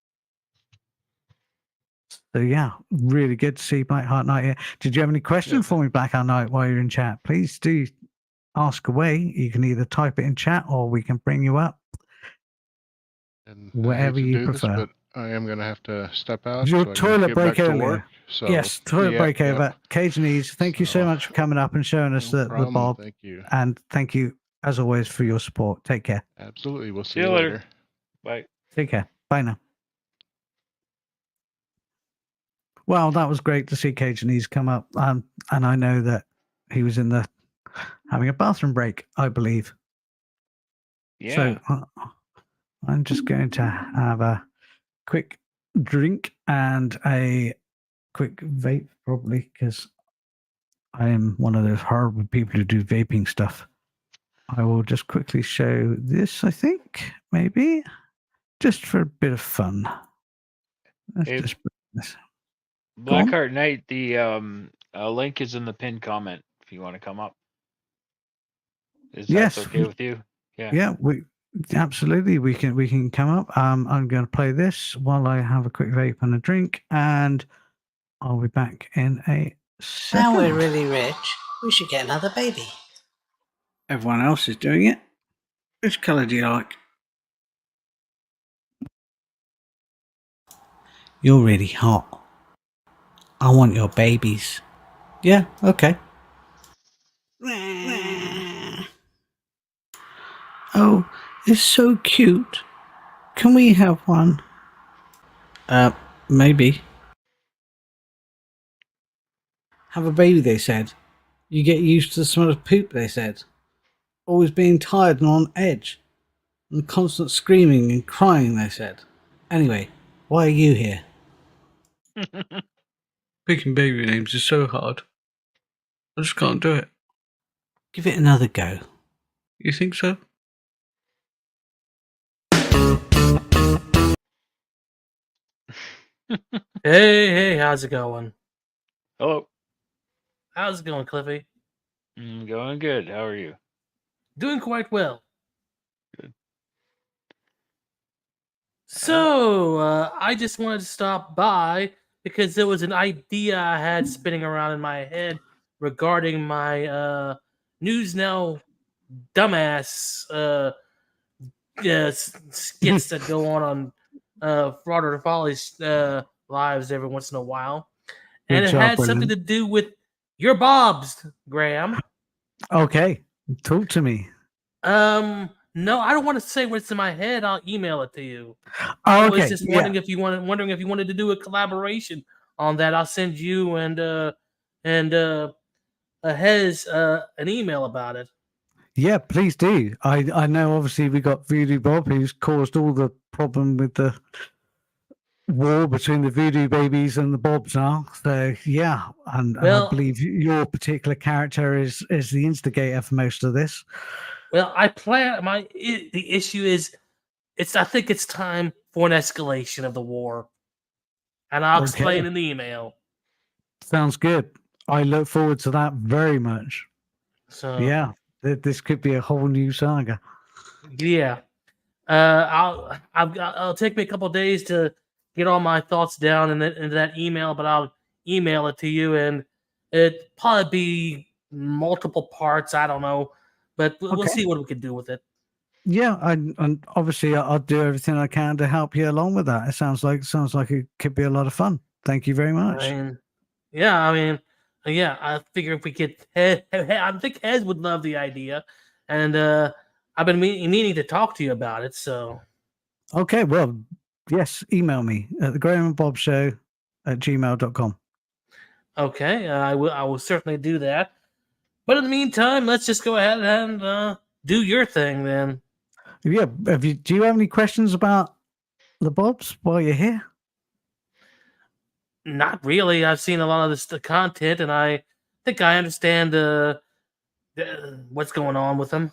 So yeah, really good to see Blackheart Knight here. Did you have any questions for me, Blackheart Knight, while you're in chat? Please do ask away. You can either type it in chat or we can bring you up. And Whatever I hate to you do prefer. This, but I am going to have to step out. Your so I can toilet get break back to earlier. work. So, Yes, toilet yeah, break yeah. over. Cajanese, thank you so So, much for coming up and showing us No the problem. Bob. Thank you. And thank you, as always, for your support. Take care. Absolutely. We'll see See you you later. later. Bye. Take care. Bye now. Well, that was great to see Cajanese come up. And I know that he was in the having a bathroom break, I believe. Yeah. So I'm just going to have a quick drink and a quick vape, probably, because I am one of those horrible people who do vaping stuff. I will just quickly show this, I think, maybe, just for a bit of fun. Let's Hey, just put this. Go on. Blackheart Knight, the link is in the pinned comment if you want to come up. Is Yes, that okay with you? Yeah. Yeah, Absolutely, we can come up. I'm going to play this while I have a quick vape and a drink, and I'll be back in a second. Now we're really rich. We should get another baby. Everyone else is doing it. Which colour do you like? You're really hot. I want your babies. Yeah, okay. Oh, it's so cute. Can we have one? Maybe. Have a baby, they said. You get used to the smell of poop, they said. Always being tired and on edge. And constant screaming and crying, they said. Anyway, why are you here? Picking baby names is so hard. I just can't do it. Give it another go. You think so? Hey, how's it going? Hello. How's it going, Cliffy? Going good. How are you? Doing quite well. Good. So, I just wanted to stop by because there was an idea I had spinning around in my head regarding my News Now dumbass skits that go on Fraud or Folly's lives every once in a while. And Good it job, had something William. to do with your Bobs, Graham. Okay, talk to me. No, I don't want to say what's in my head. I'll email it to you. Oh, I okay, was just wondering if you wanted to do a collaboration on that. I'll send you and Hez an email about it. yeah, please do. I know obviously we got Voodoo Bob who's caused all the problem with the war between the Voodoo babies and the Bobs now. So yeah, and I Well- believe your particular character is the instigator for most of this. Well, the issue is I think it's time for an escalation of the war. And I'll explain Okay. in the email. Sounds good. I look forward to that very much. So Yeah, this could be a whole new saga. yeah. I'll take me a couple days to get all my thoughts down into that email, but I'll email it to you, and it probably be multiple parts. I don't know, but we'll Okay. see what we can do with it. Yeah, and obviously I'll do everything I can to help you along with that. It sounds like it could be a lot of fun. Thank you very much. I figure if we get I think Hez would love the idea, and I've been meaning to talk to you about it. So Okay, well, yes, email me at the Graham and Bob Show at gmail.com. okay, I will certainly do that. But in the meantime, let's just go ahead and do your thing then. Yeah, do you have any questions about the Bobs while you're here? Not really. I've seen a lot of the content, and I think I understand what's going on with them.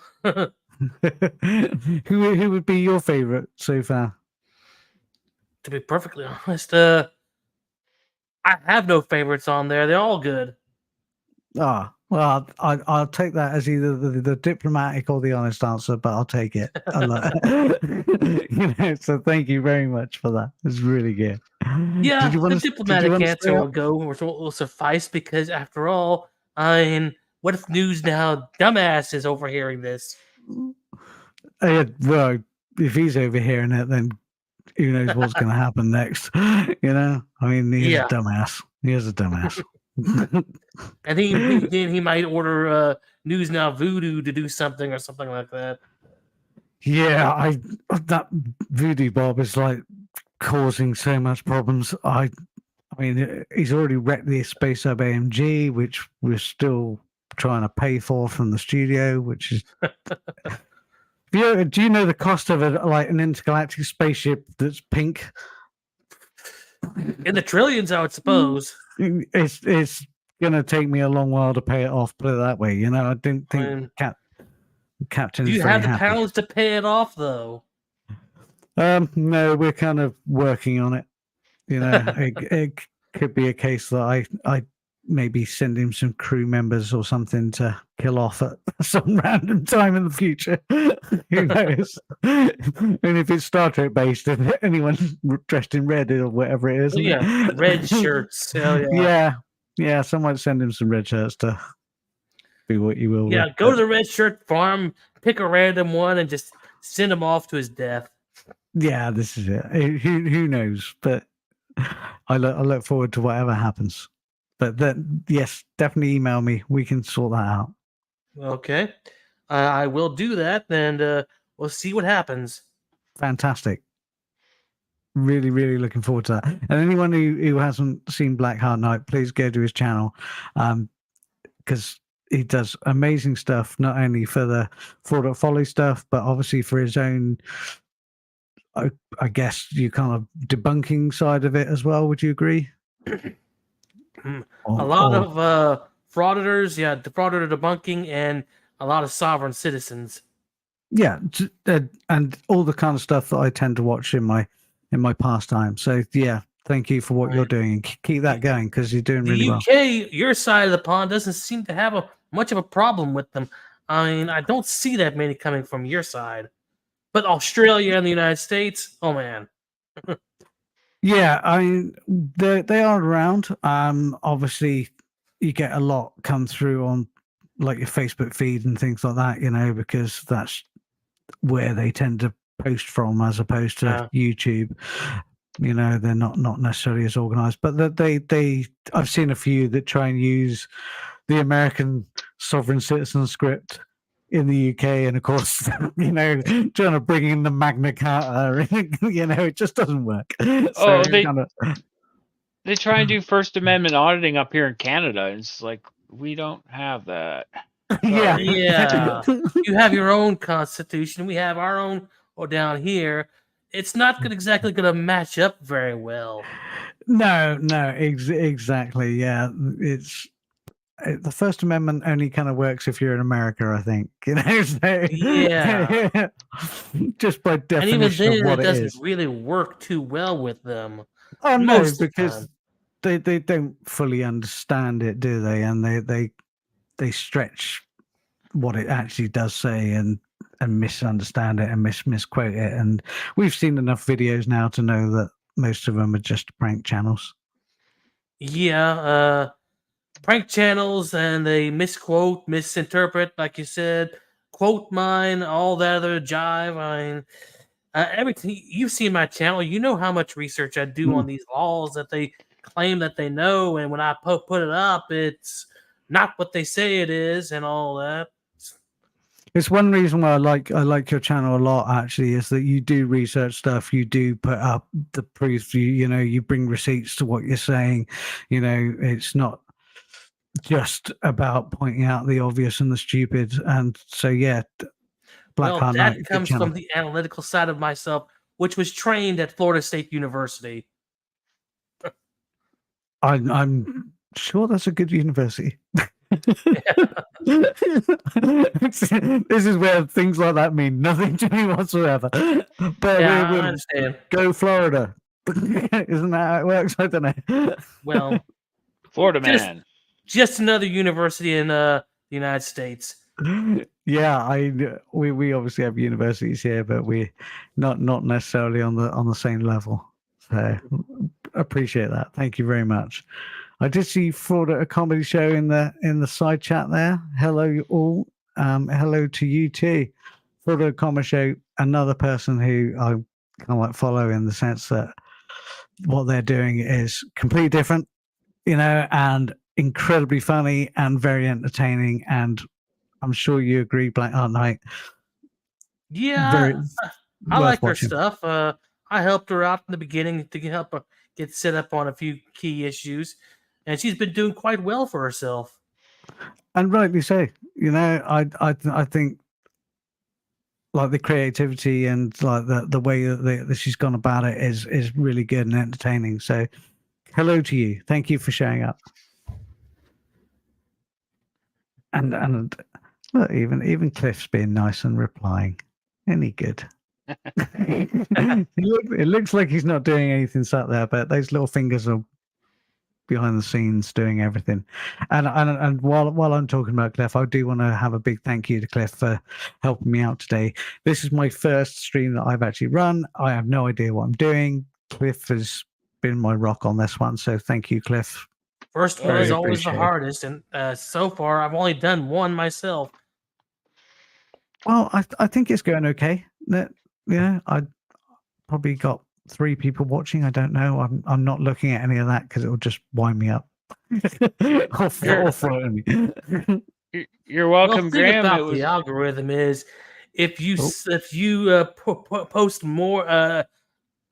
Who would be your favorite so far? To be perfectly honest, I have no favorites on there. They're all good. Ah, well, I'll take that as either the diplomatic or the honest answer, but I'll take it. So thank you very much for that. It's really good. Yeah, Did you the wanna- diplomatic wanna answer stay will up? go will suffice because, after all, what if News Now dumbass is overhearing this? Well, if he's overhearing it, then who knows what's going to happen next? I mean, he's Yeah. a dumbass. He is a dumbass. And he might order News Now Voodoo to do something or something like that. Yeah, that Voodoo Bob is like causing so much problems. I mean, he's already wrecked the Space Sub AMG, which we're still trying to pay for from the studio, which is. Do you know the cost of an intergalactic spaceship that's pink? In the trillions, I would suppose. It's gonna take me a long while to pay it off. Put it that way. I didn't think mean, Captain. Do is you very have the happy. pounds to pay it off, though? No, we're kind of working on it. It could be a case that I maybe send him some crew members or something to kill off at some random time in the future. Who knows? And if it's Star Trek based, and anyone dressed in red or whatever it is. Oh, yeah, red shirts. Hell yeah. Yeah, someone send him some red shirts to do what you will. Yeah, with, go to but- the red shirt farm, pick a random one, and just send him off to his death. Yeah, this is it. Who knows? But I look forward to whatever happens. But yes, definitely email me. We can sort that out. Okay. I will do that, and we'll see what happens. Fantastic. Really, really looking forward to that. And anyone who hasn't seen Black Heart Knight, please go to his channel, because he does amazing stuff, not only for the Fraud Folly stuff, but obviously for his own, I guess, you kind of debunking side of it as well. Would you agree? A lot of frauditors, yeah, defraudator debunking, and a lot of sovereign citizens. Yeah, and all the kind of stuff that I tend to watch in my pastime. So yeah, thank you for what you're doing, and keep that going because you're doing really The well. UK, your side of the pond, doesn't seem to have much of a problem with them. I mean, I don't see that many coming from your side, but Australia and the United States, oh man. Yeah, I mean they are around. Obviously, you get a lot come through on like your Facebook feed and things like that, because that's where they tend to post from as opposed to YouTube. They're not necessarily as organized, but they I've seen a few that try and use the American sovereign citizen script in the UK, and of course, trying to bring in the Magna Carta, it just doesn't work. Oh, they try and do First Amendment auditing up here in Canada, and it's like we don't have that. Yeah. Yeah. You have your own constitution. We have our own down here. It's not exactly going to match up very well. No, exactly. Yeah, it's the First Amendment only kind of works if you're in America, I think. So, Yeah. just by And definition even then, of what it it doesn't is. really work too well with them. Oh no, most of the because time. they don't fully understand it, do they? And they stretch what it actually does say and misunderstand it and misquote it. And we've seen enough videos now to know that most of them are just prank channels. Yeah, prank channels, and they misquote, misinterpret, like you said, quote mine, all that other jive. I mean, everything you've seen my channel, you know how much research I do on these laws that they claim that they know, and when I put it up, it's not what they say it is, and all that. It's one reason why I like your channel a lot. Actually, is that you do research stuff. You do put up the proof. You bring receipts to what you're saying. It's not just about pointing out the obvious and the stupid. And so, yeah, Black Heart Knight, that comes from the analytical side of myself, which was trained at Florida State University. I'm sure that's a good university. This is where things like that mean nothing to me whatsoever. But Yeah, I understand. Go Florida. Isn't that how it works? I don't know. Well, Florida man. just another university in the United States. Yeah, we obviously have universities here, but we not necessarily on the same level. So appreciate that. Thank you very much. I did see Fraud at a Comedy Show in the side chat there. Hello all. Hello to you too. Fraud at a Comedy Show, another person who I kind of like follow in the sense that what they're doing is completely different, and incredibly funny and very entertaining. And I'm sure you agree, Black Heart Knight. Yeah, I like her watching. stuff. I helped her out in the beginning to help her get set up on a few key issues, and she's been doing quite well for herself. And rightly so. I think like the creativity and like the way that she's gone about it is really good and entertaining. So hello to you. Thank you for showing up. And look, even Cliff's being nice and replying. Any good? It looks like he's not doing anything sat there, but those little fingers are, behind the scenes doing everything. And while I'm talking about Cliff, I do want to have a big thank you to Cliff for helping me out today. This is my first stream that I've actually run. I have no idea what I'm doing. Cliff has been my rock on this one, so thank you, Cliff. First one Very is always the appreciated. hardest, and so far I've only done one myself. Well, I think it's going okay. I probably got 3 people watching. I don't know. I'm not looking at any of that because it will just wind me up. or frighten me. You're Well, welcome, the thing Graham. about It was the algorithm is if you post more a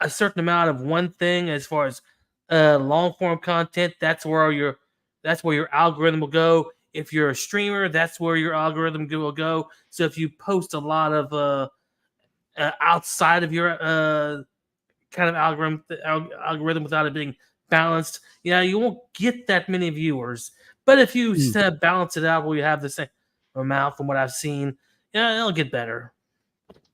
certain amount of one thing as far as long form content, that's where your algorithm will go. If you're a streamer, that's where your algorithm will go. So if you post a lot of outside of your kind of algorithm without it being balanced, you won't get that many viewers. But if you balance it out where you have the same amount from what I've seen, it'll get better.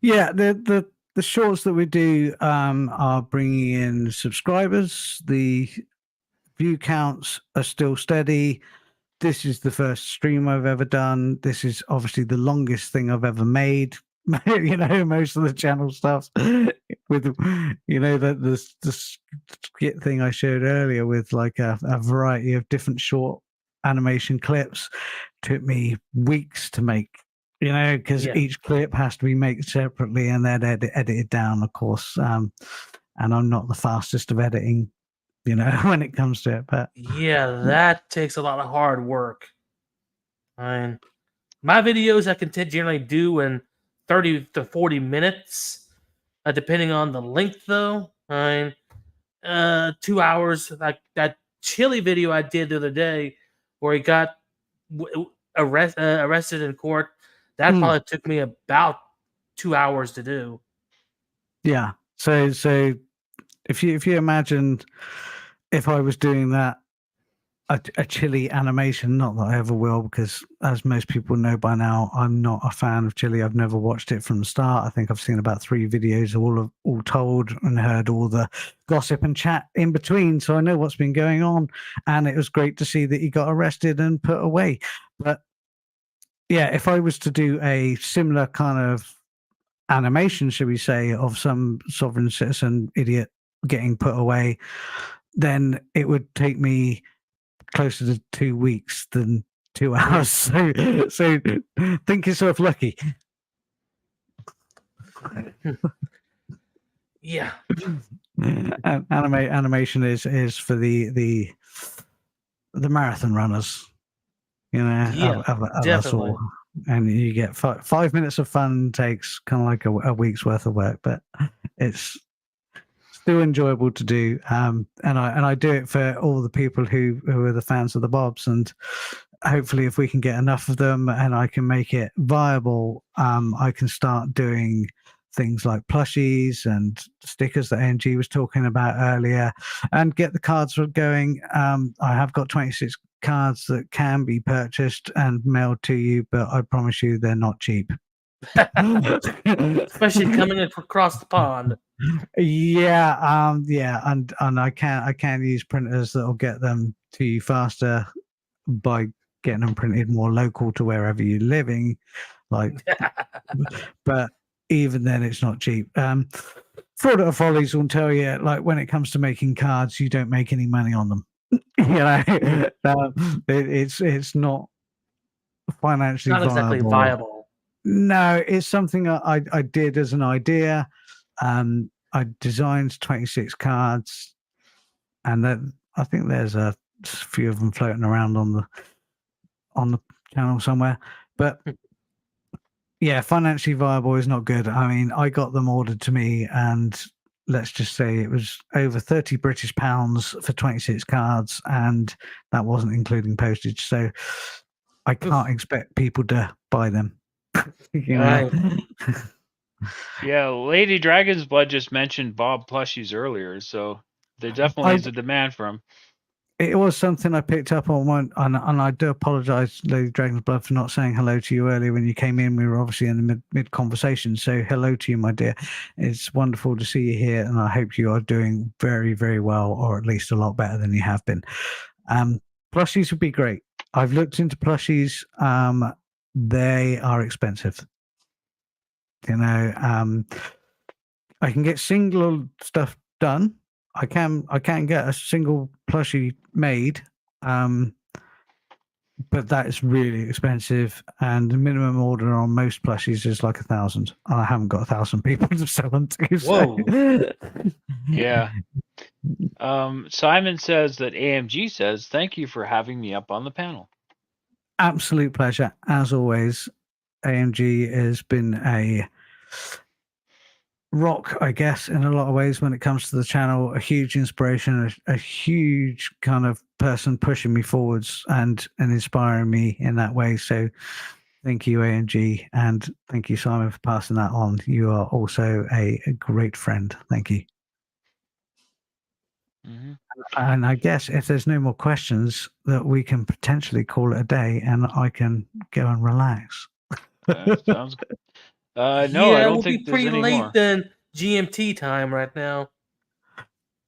Yeah, the shorts that we do are bringing in subscribers. The view counts are still steady. This is the first stream I've ever done. This is obviously the longest thing I've ever made. Most of the channel stuff with the skit thing I showed earlier with like a variety of different short animation clips took me weeks to make, because each clip has to be made separately and then edited down, of course. And I'm not the fastest of editing, when it comes to it. But that takes a lot of hard work. My videos I can generally do in 30 to 40 minutes, depending on the length, though. 2 hours, like that chili video I did the other day, where he got arrested in court. That probably took me about 2 hours to do. Yeah. So if you imagine if I was doing that, a chili animation, not that I ever will, because as most people know by now, I'm not a fan of chili. I've never watched it from the start. I think I've seen about 3 videos all told and heard all the gossip and chat in between. So I know what's been going on. And it was great to see that he got arrested and put away. But yeah, if I was to do a similar kind of animation, should we say, of some sovereign citizen idiot getting put away, then it would take me closer to 2 weeks than 2 hours. So think yourself lucky. Yeah. Animation is for the marathon runners, of us all. And you get 5 minutes of fun takes kind of like a week's worth of work, but it's still enjoyable to do. And I do it for all the people who are the fans of the Bobs, and hopefully if we can get enough of them and I can make it viable, I can start doing things like plushies and stickers that ANG was talking about earlier, and get the cards going. I have got 26 cards that can be purchased and mailed to you, but I promise you they're not cheap. Especially coming across the pond. And I can use printers that will get them to you faster by getting them printed more local to wherever you're living. But even then, it's not cheap. Fraud or Follies will tell you, like, when it comes to making cards, you don't make any money on them. It's not financially not exactly viable. No, it's something I did as an idea. I designed 26 cards, and then I think there's a few of them floating around on the channel somewhere. But yeah, financially viable is not good. I mean, I got them ordered to me, and let's just say it was over 30 British pounds for 26 cards, and that wasn't including postage. So I can't expect people to buy them. Right. Yeah, Lady Dragon's Blood just mentioned Bob plushies earlier, so there definitely is a demand for them. It was something I picked up on one, and I do apologize, Lady Dragon's Blood, for not saying hello to you earlier when you came in. We were obviously in the mid conversation, so hello to you, my dear. It's wonderful to see you here, and I hope you are doing very, very well, or at least a lot better than you have been. Plushies would be great. I've looked into plushies. They are expensive. You know, I can get single stuff done. I can get a single plushie made, but that is really expensive. And the minimum order on most plushies is like 1,000. And I haven't got 1,000 people to sell them to. So. Yeah. Simon says that AMG says, thank you for having me up on the panel. Absolute pleasure, as always. AMG has been a rock, I guess, in a lot of ways when it comes to the channel. A huge inspiration, a huge kind of person pushing me forwards and inspiring me in that way. So thank you, AMG, and thank you, Simon, for passing that on. You are also a great friend. Thank you. Mm-hmm. And I guess if there's no more questions, that we can potentially call it a day, and I can go and relax. Sounds good. No, yeah, I don't we'll think be there's pretty any late more. than GMT time right now.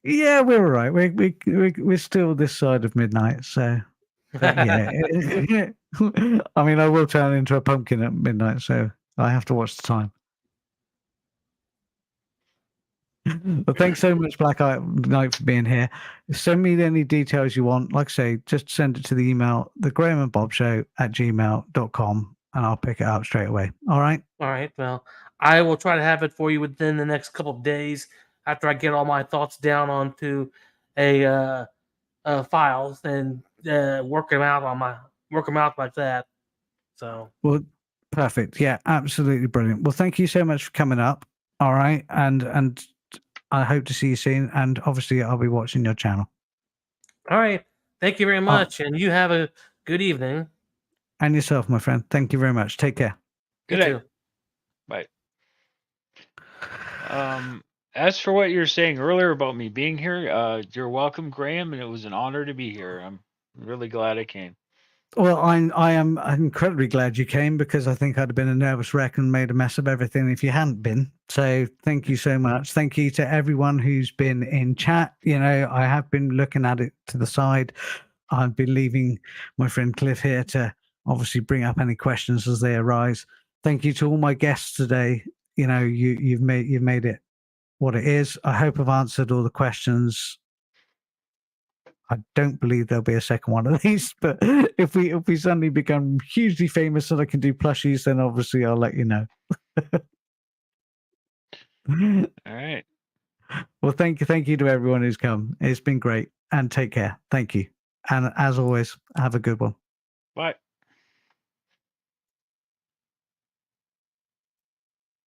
Yeah, we're all right. We're still this side of midnight, so yeah. I mean, I will turn into a pumpkin at midnight, so I have to watch the time. Well, thanks so much, Black Knight, for being here. Send me any details you want. Like I say, just send it to the email, thegrahamandbobshow@gmail.com, and I'll pick it up straight away. All right? All right. Well, I will try to have it for you within the next couple of days after I get all my thoughts down onto a files and work them out like that. So. Well, perfect. Yeah, absolutely brilliant. Well, thank you so much for coming up. All right, and I hope to see you soon. And obviously, I'll be watching your channel. All right. Thank you very much, and you have a good evening. And yourself, my friend. Thank you very much. Take care. Good night. Bye. As for what you were saying earlier about me being here, you're welcome, Graham, and it was an honor to be here. I'm really glad I came. Well, I am incredibly glad you came, because I think I'd have been a nervous wreck and made a mess of everything if you hadn't been. So thank you so much. Thank you to everyone who's been in chat. You know, I have been looking at it to the side. I've been leaving my friend Cliff here to obviously bring up any questions as they arise. Thank you to all my guests today. You know, you've made it what it is. I hope I've answered all the questions. I don't believe there'll be a second one of these, but if we suddenly become hugely famous and I can do plushies, then obviously I'll let you know. All right. Well, thank you to everyone who's come. It's been great, and take care. Thank you. And as always, have a good one. Bye.